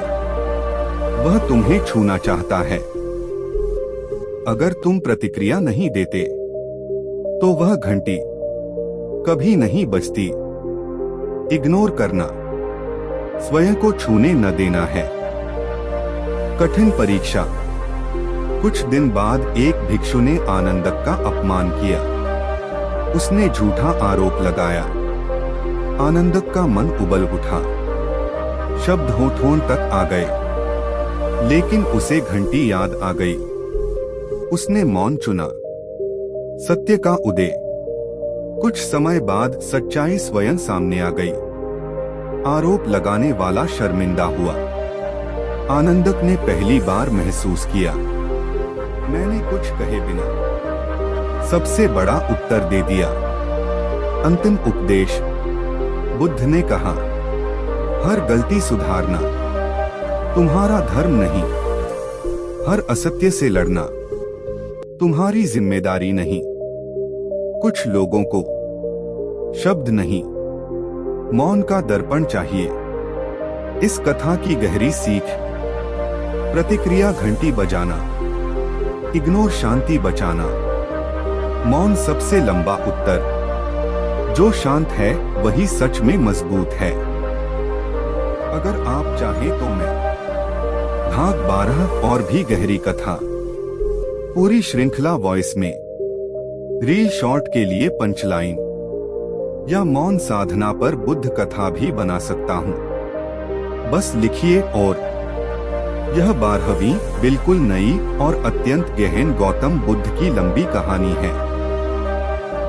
वह तुम्हें छूना चाहता है। अगर तुम प्रतिक्रिया नहीं देते तो वह घंटी कभी नहीं बजती। इग्नोर करना, स्वयं को छूने न देना है। कठिन परीक्षा। कुछ दिन बाद एक भिक्षु ने आनंदक का अपमान किया। उसने झूठा आरोप लगाया। आनंदक का मन उबल उठा। शब्द होठों तक आ गए, लेकिन उसे घंटी याद आ गई। उसने मौन चुना। सत्य का उदय। कुछ समय बाद सच्चाई स्वयं सामने आ गई। आरोप लगाने वाला शर्मिंदा हुआ। आनंदक ने पहली बार महसूस किया, मैंने कुछ कहे बिना सबसे बड़ा उत्तर दे दिया। अंतिम उपदेश। बुद्ध ने कहा, हर गलती सुधारना तुम्हारा धर्म नहीं, हर असत्य से लड़ना तुम्हारी जिम्मेदारी नहीं। कुछ लोगों को शब्द नहीं, मौन का दर्पण चाहिए। इस कथा की गहरी सीख। प्रतिक्रिया घंटी बजाना, इग्नोर शांति बचाना। मौन सबसे लंबा उत्तर। जो शांत है वही सच में मजबूत है। अगर आप चाहें तो मैं भाग 12 और भी गहरी कथा पूरी श्रृंखला वॉइस में, रील शॉर्ट के लिए पंचलाइन या मौन साधना पर बुद्ध कथा भी बना सकता हूँ। बस लिखिए। और यह 12वीं बिल्कुल नई और अत्यंत गहन गौतम बुद्ध की लंबी कहानी है,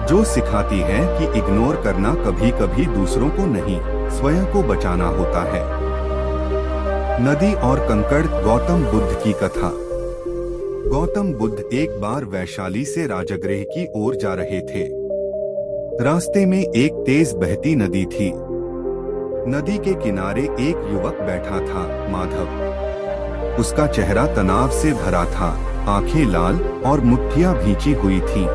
जो सिखाती है कि इग्नोर करना कभी कभी दूसरों को नहीं, स्वयं को बचाना होता है। नदी और कंकड़। गौतम बुद्ध की कथा। गौतम बुद्ध एक बार वैशाली से राजगृह की ओर जा रहे थे। रास्ते में एक तेज बहती नदी थी। नदी के किनारे एक युवक बैठा था, माधव। उसका चेहरा तनाव से भरा था, आंखें लाल और मुट्ठियां भींची हुई थीं।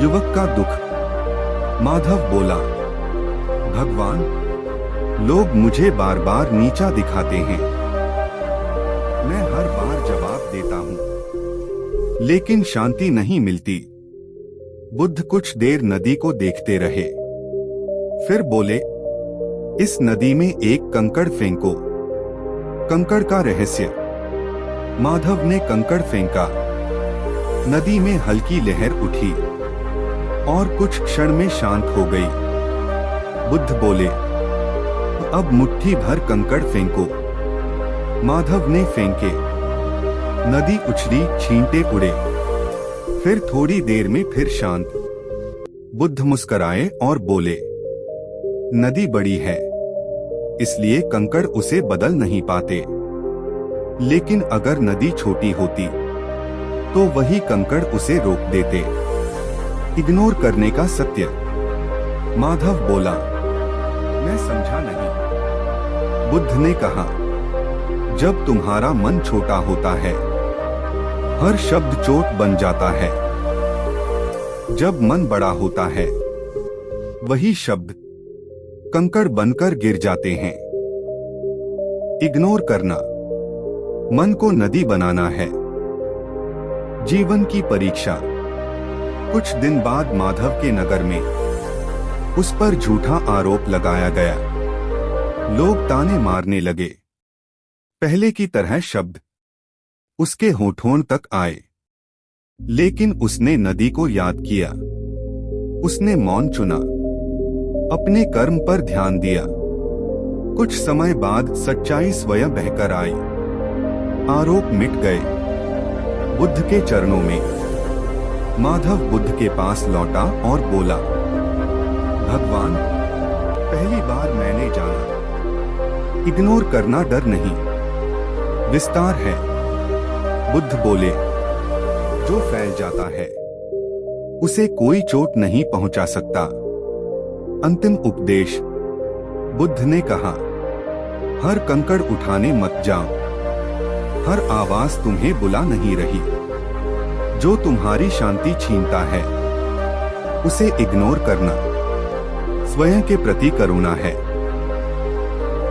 युवक का दुख। माधव बोला, भगवान, लोग मुझे बार बार नीचा दिखाते हैं। मैं हर बार जवाब देता हूँ, लेकिन शांति नहीं मिलती। बुद्ध कुछ देर नदी को देखते रहे, फिर बोले, इस नदी में एक कंकड़ फेंको। कंकड़ का रहस्य। माधव ने कंकड़ फेंका। नदी में हल्की लहर उठी और कुछ क्षण में शांत हो गई। बुद्ध बोले, अब मुट्ठी भर कंकड़ फेंको। माधव ने फेंके। नदी उछली, छींटे उड़े। फिर थोड़ी देर में फिर शांत। बुद्ध मुस्कुराए और बोले, नदी बड़ी है, इसलिए कंकड़ उसे बदल नहीं पाते। लेकिन अगर नदी छोटी होती तो वही कंकड़ उसे रोक देते। इग्नोर करने का सत्य। माधव बोला, मैं समझा नहीं। बुद्ध ने कहा, जब तुम्हारा मन छोटा होता है, हर शब्द चोट बन जाता है। जब मन बड़ा होता है, वही शब्द कंकड़ बनकर गिर जाते हैं। इग्नोर करना मन को नदी बनाना है। जीवन की परीक्षा। कुछ दिन बाद माधव के नगर में उस पर झूठा आरोप लगाया गया। लोग ताने मारने लगे। पहले की तरह शब्द उसके होठों तक आए, लेकिन उसने नदी को याद किया। उसने मौन चुना, अपने कर्म पर ध्यान दिया। कुछ समय बाद सच्चाई स्वयं बहकर आई। आरोप मिट गए। बुद्ध के चरणों में। माधव बुद्ध के पास लौटा और बोला, भगवान, पहली बार मैंने जाना, इग्नोर करना डर नहीं, विस्तार है। बुद्ध बोले, जो फैल जाता है उसे कोई चोट नहीं पहुंचा सकता। अंतिम उपदेश। बुद्ध ने कहा, हर कंकड़ उठाने मत जाओ। हर आवाज तुम्हें बुला नहीं रही। जो तुम्हारी शांति छीनता है, उसे इग्नोर करना स्वयं के प्रति करुणा है।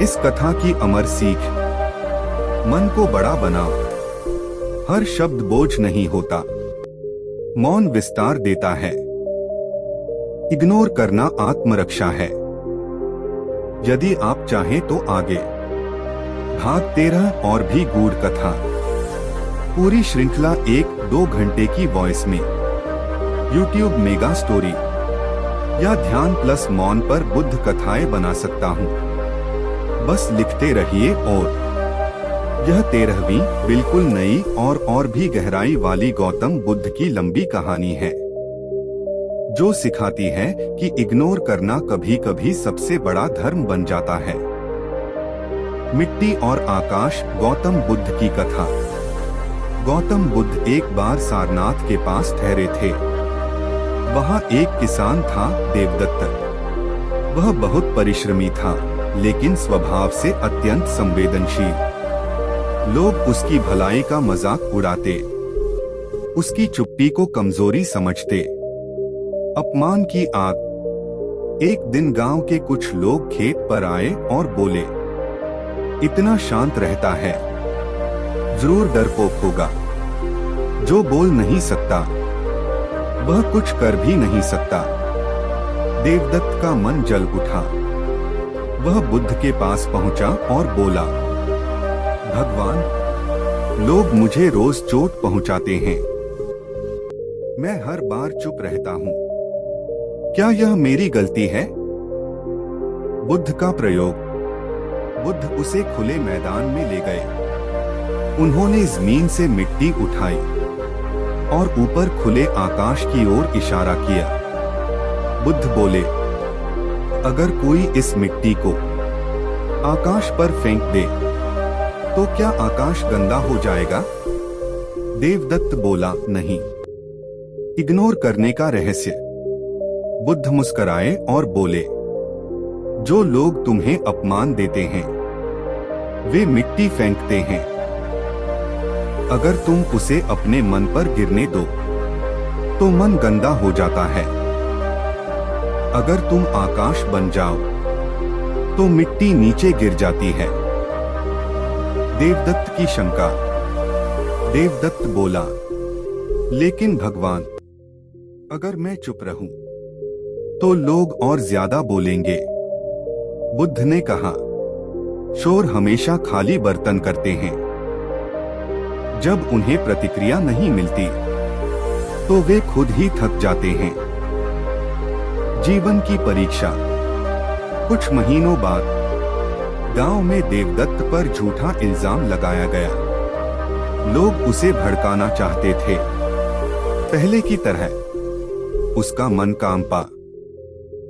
इस कथा की अमर सीख। मन को बड़ा बनाओ। हर शब्द बोझ नहीं होता। मौन विस्तार देता है। इग्नोर करना आत्मरक्षा है। यदि आप चाहें तो आगे भाग 13 और भी गूढ़ कथा पूरी श्रृंखला 1-2 घंटे की वॉइस में YouTube मेगा स्टोरी या ध्यान प्लस मौन पर बुद्ध कथाएं बना सकता हूँ। बस लिखते रहिए। और यह 13वीं बिल्कुल नई और भी गहराई वाली गौतम बुद्ध की लंबी कहानी है, जो सिखाती है कि इग्नोर करना कभी कभी सबसे बड़ा धर्म बन जाता है। मिट्टी और आकाश। गौतम बुद्ध की कथा। गौतम बुद्ध एक बार सारनाथ के पास ठहरे थे। वहाँ एक किसान था, देवदत्त। वह बहुत परिश्रमी था, लेकिन स्वभाव से अत्यंत संवेदनशील। लोग उसकी भलाई का मजाक उड़ाते, उसकी चुप्पी को कमजोरी समझते। अपमान की आग। एक दिन गांव के कुछ लोग खेत पर आए और बोले, इतना शांत रहता है, जरूर डरपोक होगा, जो बोल नहीं सकता। वह कुछ कर भी नहीं सकता। देवदत्त का मन जल उठा। वह बुद्ध के पास पहुंचा और बोला, भगवान, लोग मुझे रोज चोट पहुंचाते हैं। मैं हर बार चुप रहता हूं। क्या यह मेरी गलती है? बुद्ध का प्रयोग। बुद्ध उसे खुले मैदान में ले गए। उन्होंने जमीन से मिट्टी उठाई और ऊपर खुले आकाश की ओर इशारा किया। बुद्ध बोले, अगर कोई इस मिट्टी को आकाश पर फेंक दे तो क्या आकाश गंदा हो जाएगा? देवदत्त बोला, नहीं। इग्नोर करने का रहस्य। बुद्ध मुस्कुराए और बोले, जो लोग तुम्हें अपमान देते हैं वे मिट्टी फेंकते हैं। अगर तुम उसे अपने मन पर गिरने दो तो मन गंदा हो जाता है। अगर तुम आकाश बन जाओ तो मिट्टी नीचे गिर जाती है। देवदत्त की शंका। देवदत्त बोला, लेकिन भगवान, अगर मैं चुप रहूं तो लोग और ज्यादा बोलेंगे। बुद्ध ने कहा, शोर हमेशा खाली बर्तन करते हैं। जब उन्हें प्रतिक्रिया नहीं मिलती तो वे खुद ही थक जाते हैं। जीवन की परीक्षा। कुछ महीनों बाद गांव में देवदत्त पर झूठा इल्जाम लगाया गया। लोग उसे भड़काना चाहते थे। पहले की तरह उसका मन कांपा,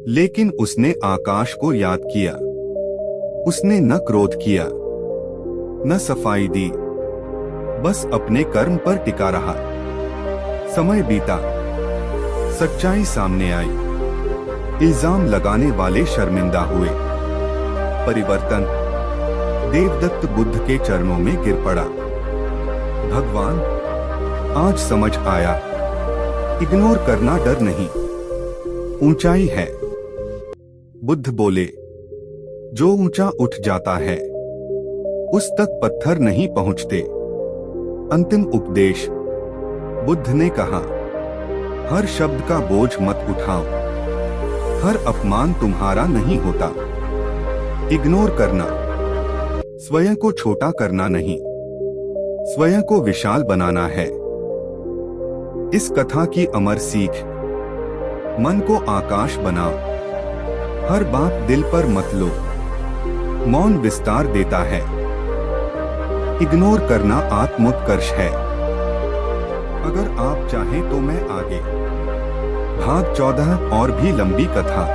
लेकिन उसने आकाश को याद किया। उसने न क्रोध किया, न सफाई दी, बस अपने कर्म पर टिका रहा। समय बीता, सच्चाई सामने आई। इल्जाम लगाने वाले शर्मिंदा हुए। परिवर्तन। देवदत्त बुद्ध के चरणों में गिर पड़ा। भगवान, आज समझ आया, इग्नोर करना डर नहीं, ऊंचाई है। बुद्ध बोले, जो ऊंचा उठ जाता है उस तक पत्थर नहीं पहुंचते। अंतिम उपदेश। बुद्ध ने कहा, हर शब्द का बोझ मत उठाओ। हर अपमान तुम्हारा नहीं होता। इग्नोर करना स्वयं को छोटा करना नहीं, स्वयं को विशाल बनाना है। इस कथा की अमर सीख। मन को आकाश बनाओ। हर बात दिल पर मत लो। मौन विस्तार देता है। इग्नोर करना आत्मोत्कर्ष है। अगर आप चाहें तो मैं आगे भाग 14 और भी लंबी कथा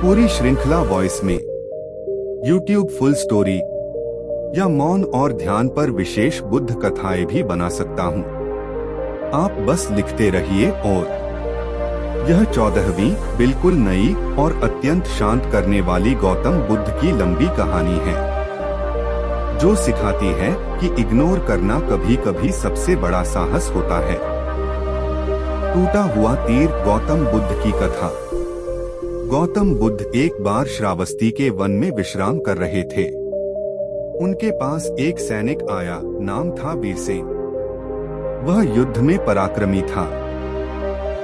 पूरी श्रृंखला वॉइस में, YouTube फुल स्टोरी या मौन और ध्यान पर विशेष बुद्ध कथाएं भी बना सकता हूं। आप बस लिखते रहिए। और यह 14वीं बिल्कुल नई और अत्यंत शांत करने वाली गौतम बुद्ध की लंबी कहानी है, जो सिखाती है कि इग्नोर करना कभी कभी सबसे बड़ा साहस होता है। टूटा हुआ तीर। गौतम बुद्ध की कथा। गौतम बुद्ध एक बार श्रावस्ती के वन में विश्राम कर रहे थे। उनके पास एक सैनिक आया, नाम था वीरसेन। वह युद्ध में पराक्रमी था,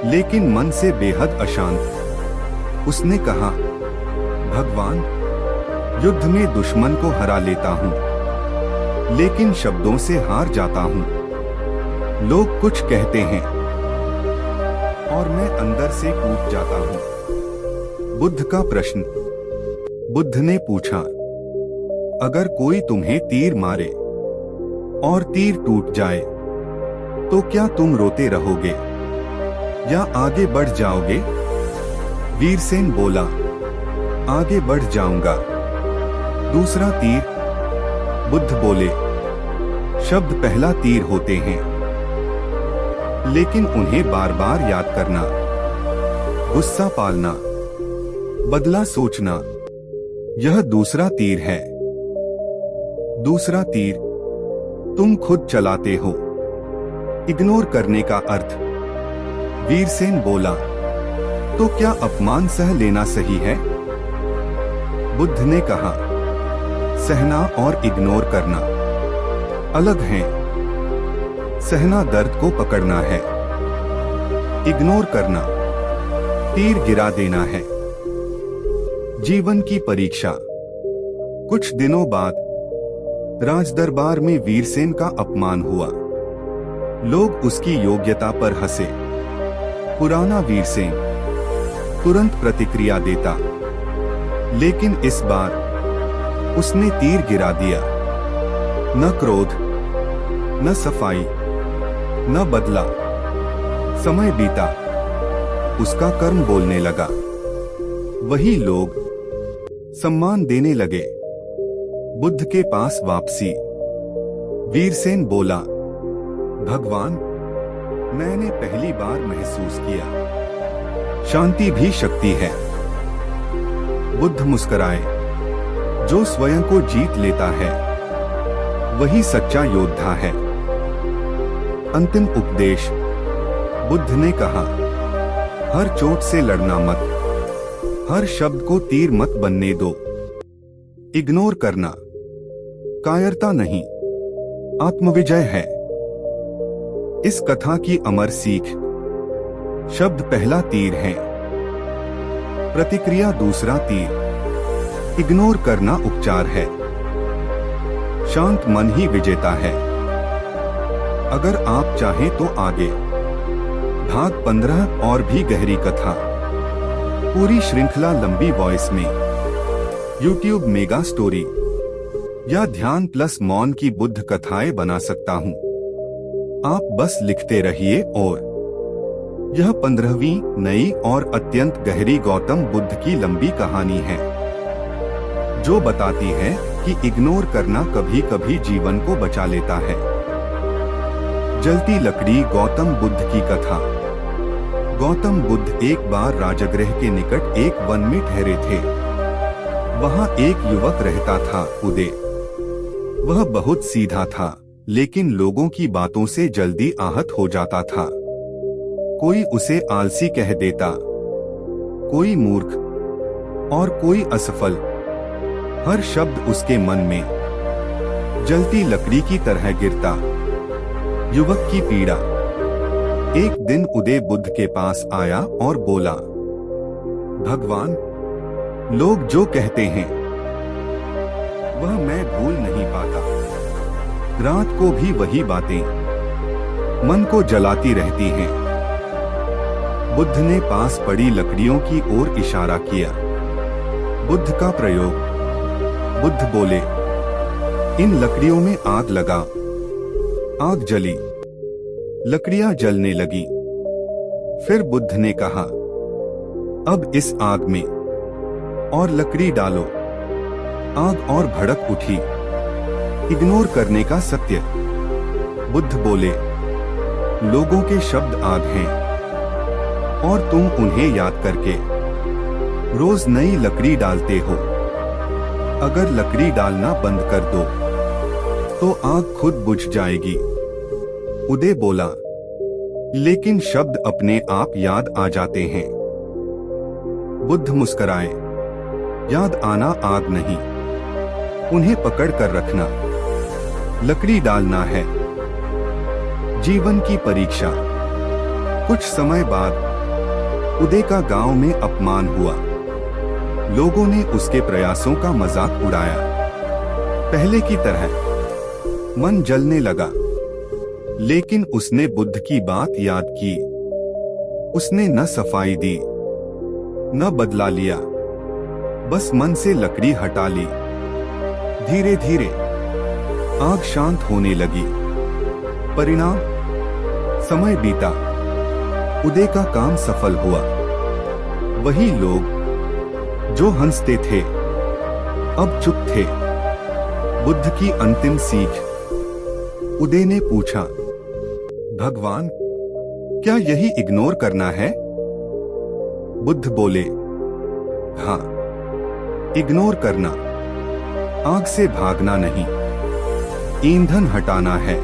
लेकिन मन से बेहद अशांत। उसने कहा, भगवान, युद्ध में दुश्मन को हरा लेता हूँ, लेकिन शब्दों से हार जाता हूँ। लोग कुछ कहते हैं और मैं अंदर से टूट जाता हूँ। बुद्ध का प्रश्न। बुद्ध ने पूछा, अगर कोई तुम्हें तीर मारे और तीर टूट जाए तो क्या तुम रोते रहोगे या आगे बढ़ जाओगे? वीरसेन बोला, आगे बढ़ जाऊंगा। दूसरा तीर। बुद्ध बोले, शब्द पहला तीर होते हैं, लेकिन उन्हें बार बार याद करना, गुस्सा पालना, बदला सोचना, यह दूसरा तीर है। दूसरा तीर, तुम खुद चलाते हो। इग्नोर करने का अर्थ। वीरसेन बोला, तो क्या अपमान सह लेना सही है? बुद्ध ने कहा, सहना और इग्नोर करना अलग हैं। सहना दर्द को पकड़ना है, इग्नोर करना तीर गिरा देना है। जीवन की परीक्षा। कुछ दिनों बाद राजदरबार में वीरसेन का अपमान हुआ। लोग उसकी योग्यता पर हंसे। पुराना वीरसेन तुरंत प्रतिक्रिया देता, लेकिन इस बार उसने तीर गिरा दिया। न क्रोध, न सफाई, न बदला। समय बीता, उसका कर्म बोलने लगा। वही लोग सम्मान देने लगे। बुद्ध के पास वापसी। वीरसेन बोला, भगवान, मैंने पहली बार महसूस किया शांति भी शक्ति है। बुद्ध मुस्कुराए। जो स्वयं को जीत लेता है वही सच्चा योद्धा है। अंतिम उपदेश। बुद्ध ने कहा, हर चोट से लड़ना मत, हर शब्द को तीर मत बनने दो। इग्नोर करना कायरता नहीं, आत्मविजय है। इस कथा की अमर सीख। शब्द पहला तीर है, प्रतिक्रिया दूसरा तीर। इग्नोर करना उपचार है, शांत मन ही विजेता है। अगर आप चाहें तो आगे भाग 15 और भी गहरी कथा, पूरी श्रृंखला लंबी वॉइस में YouTube मेगा स्टोरी या ध्यान प्लस मौन की बुद्ध कथाएं बना सकता हूं। आप बस लिखते रहिए। और यह 15वीं नई और अत्यंत गहरी गौतम बुद्ध की लंबी कहानी है, जो बताती है कि इग्नोर करना कभी कभी जीवन को बचा लेता है। जलती लकड़ी। गौतम बुद्ध की कथा। गौतम बुद्ध एक बार राजगृह के निकट एक वन में ठहरे थे। वहां एक युवक रहता था, उदय। वह बहुत सीधा था, लेकिन लोगों की बातों से जल्दी आहत हो जाता था। कोई उसे आलसी कह देता, कोई मूर्ख और कोई असफल। हर शब्द उसके मन में जलती लकड़ी की तरह गिरता। युवक की पीड़ा। एक दिन उदय बुद्ध के पास आया और बोला, भगवान, लोग जो कहते हैं वह मैं भूल नहीं पाता। रात को भी वही बातें मन को जलाती रहती हैं। बुद्ध ने पास पड़ी लकड़ियों की ओर इशारा किया। बुद्ध का प्रयोग। बुद्ध बोले, इन लकड़ियों में आग लगा। आग जली, लकड़ियां जलने लगी। फिर बुद्ध ने कहा, अब इस आग में और लकड़ी डालो। आग और भड़क उठी। इग्नोर करने का सत्य। बुद्ध बोले, लोगों के शब्द आग हैं और तुम उन्हें याद करके रोज नई लकड़ी डालते हो। अगर लकड़ी डालना बंद कर दो तो आग खुद बुझ जाएगी। उदय बोला, लेकिन शब्द अपने आप याद आ जाते हैं। बुद्ध मुस्कुराए। याद आना आग नहीं, उन्हें पकड़ कर रखना लकड़ी डालना है। जीवन की परीक्षा। कुछ समय बाद उदय का गांव में अपमान हुआ। लोगों ने उसके प्रयासों का मजाक उड़ाया। पहले की तरह मन जलने लगा, लेकिन उसने बुद्ध की बात याद की। उसने न सफाई दी, न बदला लिया, बस मन से लकड़ी हटा ली। धीरे धीरे आग शांत होने लगी। परिणाम? समय बीता, उदय का काम सफल हुआ। वही लोग जो हंसते थे अब चुप थे। बुद्ध की अंतिम सीख। उदय ने पूछा, भगवान, क्या यही इग्नोर करना है? बुद्ध बोले, हाँ, इग्नोर करना आग से भागना नहीं, ईंधन हटाना है।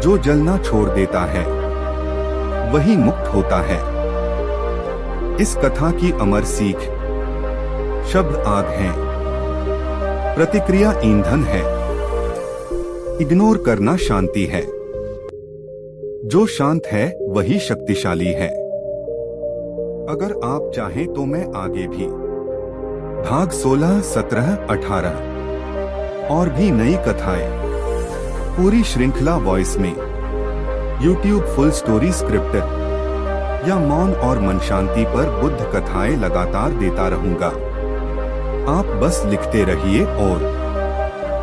जो जलना छोड़ देता है वही मुक्त होता है। इस कथा की अमर सीख। शब्द आग हैं, प्रतिक्रिया ईंधन है, इग्नोर करना शांति है। जो शांत है वही शक्तिशाली है। अगर आप चाहें तो मैं आगे भी भाग 16, 17, 18 और भी नई कथाएं पूरी श्रृंखला वॉइस में YouTube फुल स्टोरी स्क्रिप्ट या मौन और मन शांति पर बुद्ध कथाएं लगातार देता रहूंगा। आप बस लिखते रहिए। और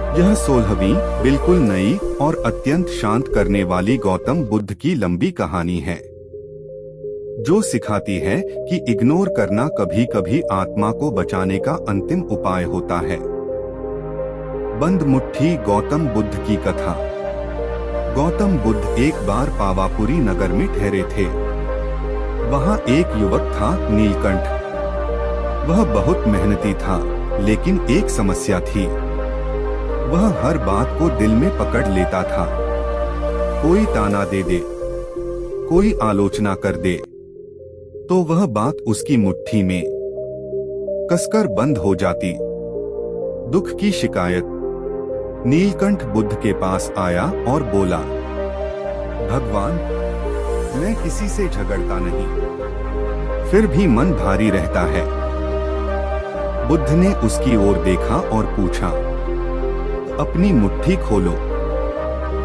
यह 16वीं बिल्कुल नई और अत्यंत शांत करने वाली गौतम बुद्ध की लंबी कहानी है, जो सिखाती है कि इग्नोर करना कभी कभी आत्मा को बचाने का अंतिम उपाय होता है। बंद मुट्ठी गौतम बुद्ध की कथा। गौतम बुद्ध एक बार पावापुरी नगर में ठहरे थे। वहाँ एक युवक था, नीलकंठ। वह बहुत मेहनती था, लेकिन एक समस्या थी। वह हर बात को दिल में पकड़ लेता था। कोई ताना दे दे, कोई आलोचना कर दे, तो वह बात उसकी मुट्ठी में कसकर बंद हो जाती। दुख की शिकायत। नीलकंठ बुद्ध के पास आया और बोला, भगवान, मैं किसी से झगड़ता नहीं, फिर भी मन भारी रहता है। बुद्ध ने उसकी ओर देखा और पूछा, अपनी मुट्ठी खोलो।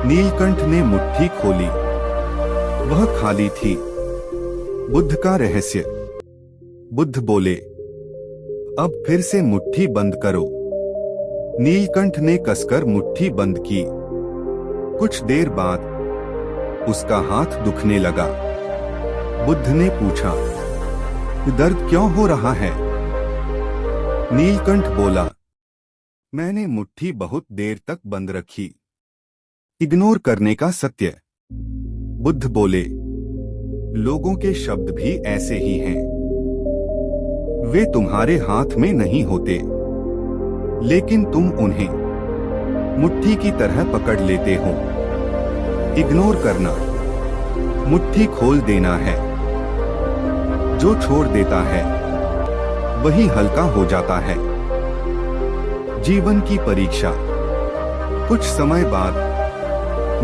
नीलकंठ ने मुट्ठी खोली। वह खाली थी। बुद्ध का रहस्य। बुद्ध बोले, अब फिर से मुट्ठी बंद करो। नीलकंठ ने कसकर मुट्ठी बंद की। कुछ देर बाद उसका हाथ दुखने लगा। बुद्ध ने पूछा, दर्द क्यों हो रहा है? नीलकंठ बोला, मैंने मुट्ठी बहुत देर तक बंद रखी। इग्नोर करने का सत्य। बुद्ध बोले, लोगों के शब्द भी ऐसे ही हैं। वे तुम्हारे हाथ में नहीं होते, लेकिन तुम उन्हें मुट्ठी की तरह पकड़ लेते हो। इग्नोर करना मुट्ठी खोल देना है। जो छोड़ देता है वही हल्का हो जाता है। जीवन की परीक्षा। कुछ समय बाद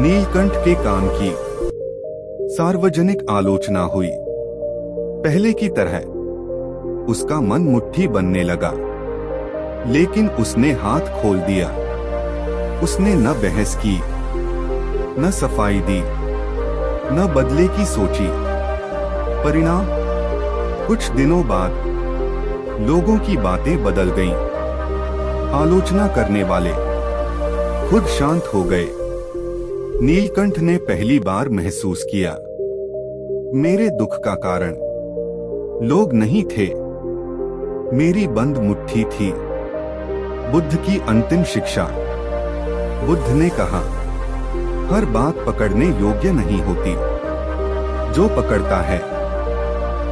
नीलकंठ के काम की सार्वजनिक आलोचना हुई। पहले की तरह उसका मन मुट्ठी बनने लगा, लेकिन उसने हाथ खोल दिया। उसने न बहस की, न सफाई दी, न बदले की सोची। परिणाम, कुछ दिनों बाद लोगों की बातें बदल गईं। आलोचना करने वाले खुद शांत हो गए। नीलकंठ ने पहली बार महसूस किया, मेरे दुख का कारण लोग नहीं थे, मेरी बंद मुट्ठी थी। बुद्ध की अंतिम शिक्षा। बुद्ध ने कहा, हर बात पकड़ने योग्य नहीं होती। जो पकड़ता है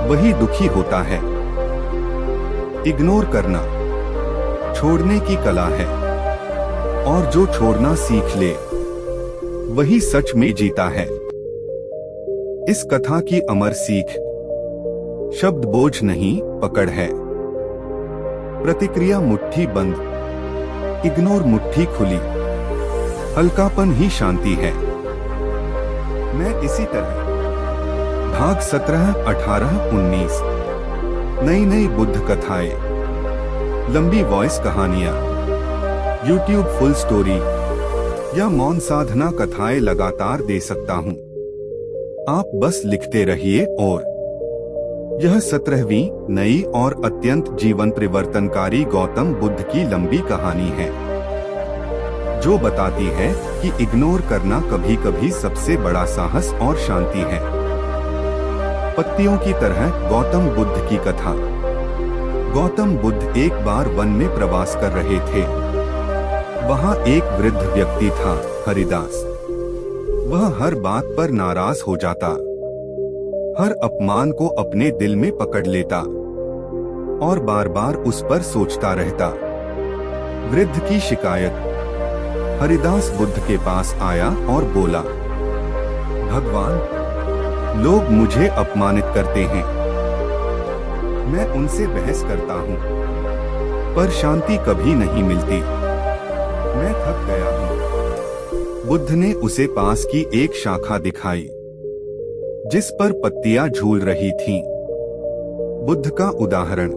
वही दुखी होता है। इग्नोर करना छोड़ने की कला है, और जो छोड़ना सीख ले वही सच में जीता है। इस कथा की अमर सीख, शब्द बोझ नहीं, पकड़ है। प्रतिक्रिया मुट्ठी बंद, इग्नोर मुट्ठी खुली। हल्कापन ही शांति है। मैं इसी तरह भाग 17, 18, 19 नई नई बुद्ध कथाएं, लंबी वॉइस कहानियां, YouTube फुल स्टोरी या मौन साधना कथाएं लगातार दे सकता हूं। आप बस लिखते रहिए। और यह 17वीं नई और अत्यंत जीवन परिवर्तनकारी गौतम बुद्ध की लंबी कहानी है, जो बताती है कि इग्नोर करना कभी कभी सबसे बड़ा साहस और शांति है। पत्तियों की तरह गौतम बुद्ध की कथा। गौतम बुद्ध एक बार वन में प्रवास कर रहे थे। वहाँ एक वृद्ध व्यक्ति था, हरिदास। वह हर बात पर नाराज हो जाता, हर अपमान को अपने दिल में पकड़ लेता और बार बार उस पर सोचता रहता। वृद्ध की शिकायत। हरिदास बुद्ध के पास आया और बोला, भगवान, लोग मुझे अपमानित करते हैं। मैं उनसे बहस करता हूँ, पर शांति कभी नहीं मिलती। मैं थक गया हूँ। बुद्ध ने उसे पास की एक शाखा दिखाई। जिस पर पत्तियां झूल रही थीं। बुद्ध का उदाहरण।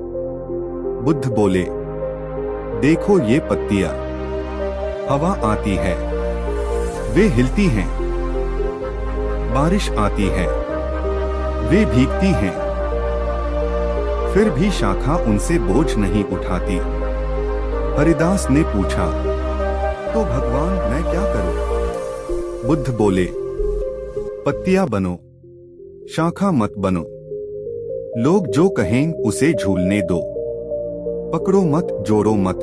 बुद्ध बोले, देखो ये पत्तियां, हवा आती है, वे हिलती हैं, बारिश आती है, वे भीगती हैं, फिर भी शाखा उनसे बोझ नहीं उठाती। हरिदास ने पूछा, तो भगवान मैं क्या करूं? बुद्ध बोले, पत्तियां बनो, शाखा मत बनो। लोग जो कहें उसे झूलने दो। पकड़ो मत, जोड़ो मत।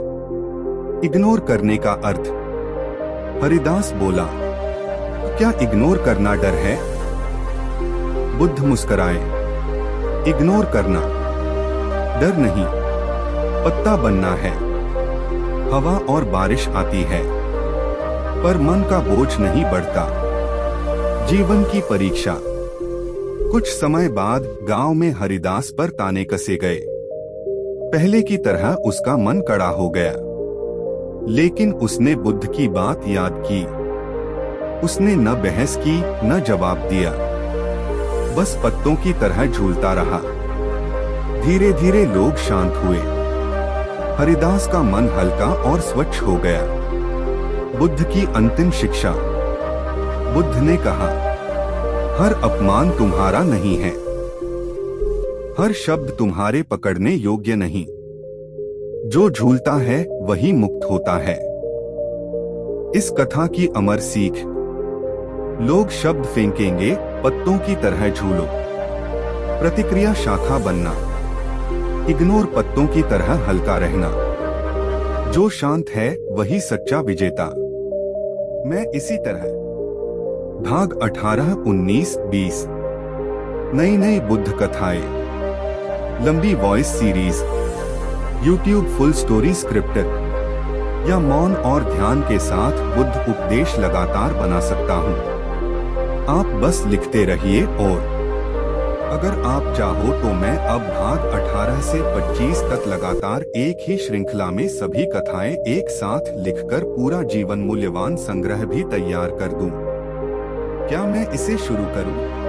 इग्नोर करने का अर्थ। हरिदास बोला, क्या इग्नोर करना डर है? बुद्ध मुस्कुराए, इग्नोर करना डर नहीं, पत्ता बनना है। हवा और बारिश आती है, पर मन का बोझ नहीं बढ़ता। जीवन की परीक्षा। कुछ समय बाद गांव में हरिदास पर ताने कसे गए। पहले की तरह उसका मन कड़ा हो गया, लेकिन उसने बुद्ध की बात याद की। उसने न बहस की न जवाब दिया, बस पत्तों की तरह झूलता रहा। धीरे धीरे लोग शांत हुए। हरिदास का मन हल्का और स्वच्छ हो गया। बुद्ध की अंतिम शिक्षा। बुद्ध ने कहा, हर अपमान तुम्हारा नहीं है, हर शब्द तुम्हारे पकड़ने योग्य नहीं। जो झूलता है वही मुक्त होता है। इस कथा की अमर सीख। लोग शब्द फेंकेंगे, पत्तों की तरह झूलो। प्रतिक्रिया शाखा बनना, इग्नोर पत्तों की तरह हल्का रहना। जो शांत है वही सच्चा विजेता। मैं इसी तरह। भाग 18, 19, 20। नई नई बुद्ध कथाएं, लंबी voice series, YouTube full story scripted या मौन और ध्यान के साथ बुद्ध उपदेश लगातार बना सकता हूँ। आप बस लिखते रहिए और अगर आप चाहो तो मैं अब भाग 18 से 25 तक लगातार एक ही श्रृंखला में सभी कथाएं एक साथ लिखकर पूरा जीवन मूल्यवान संग्रह भी तैयार कर दूं। क्या मैं इसे शुरू करूं?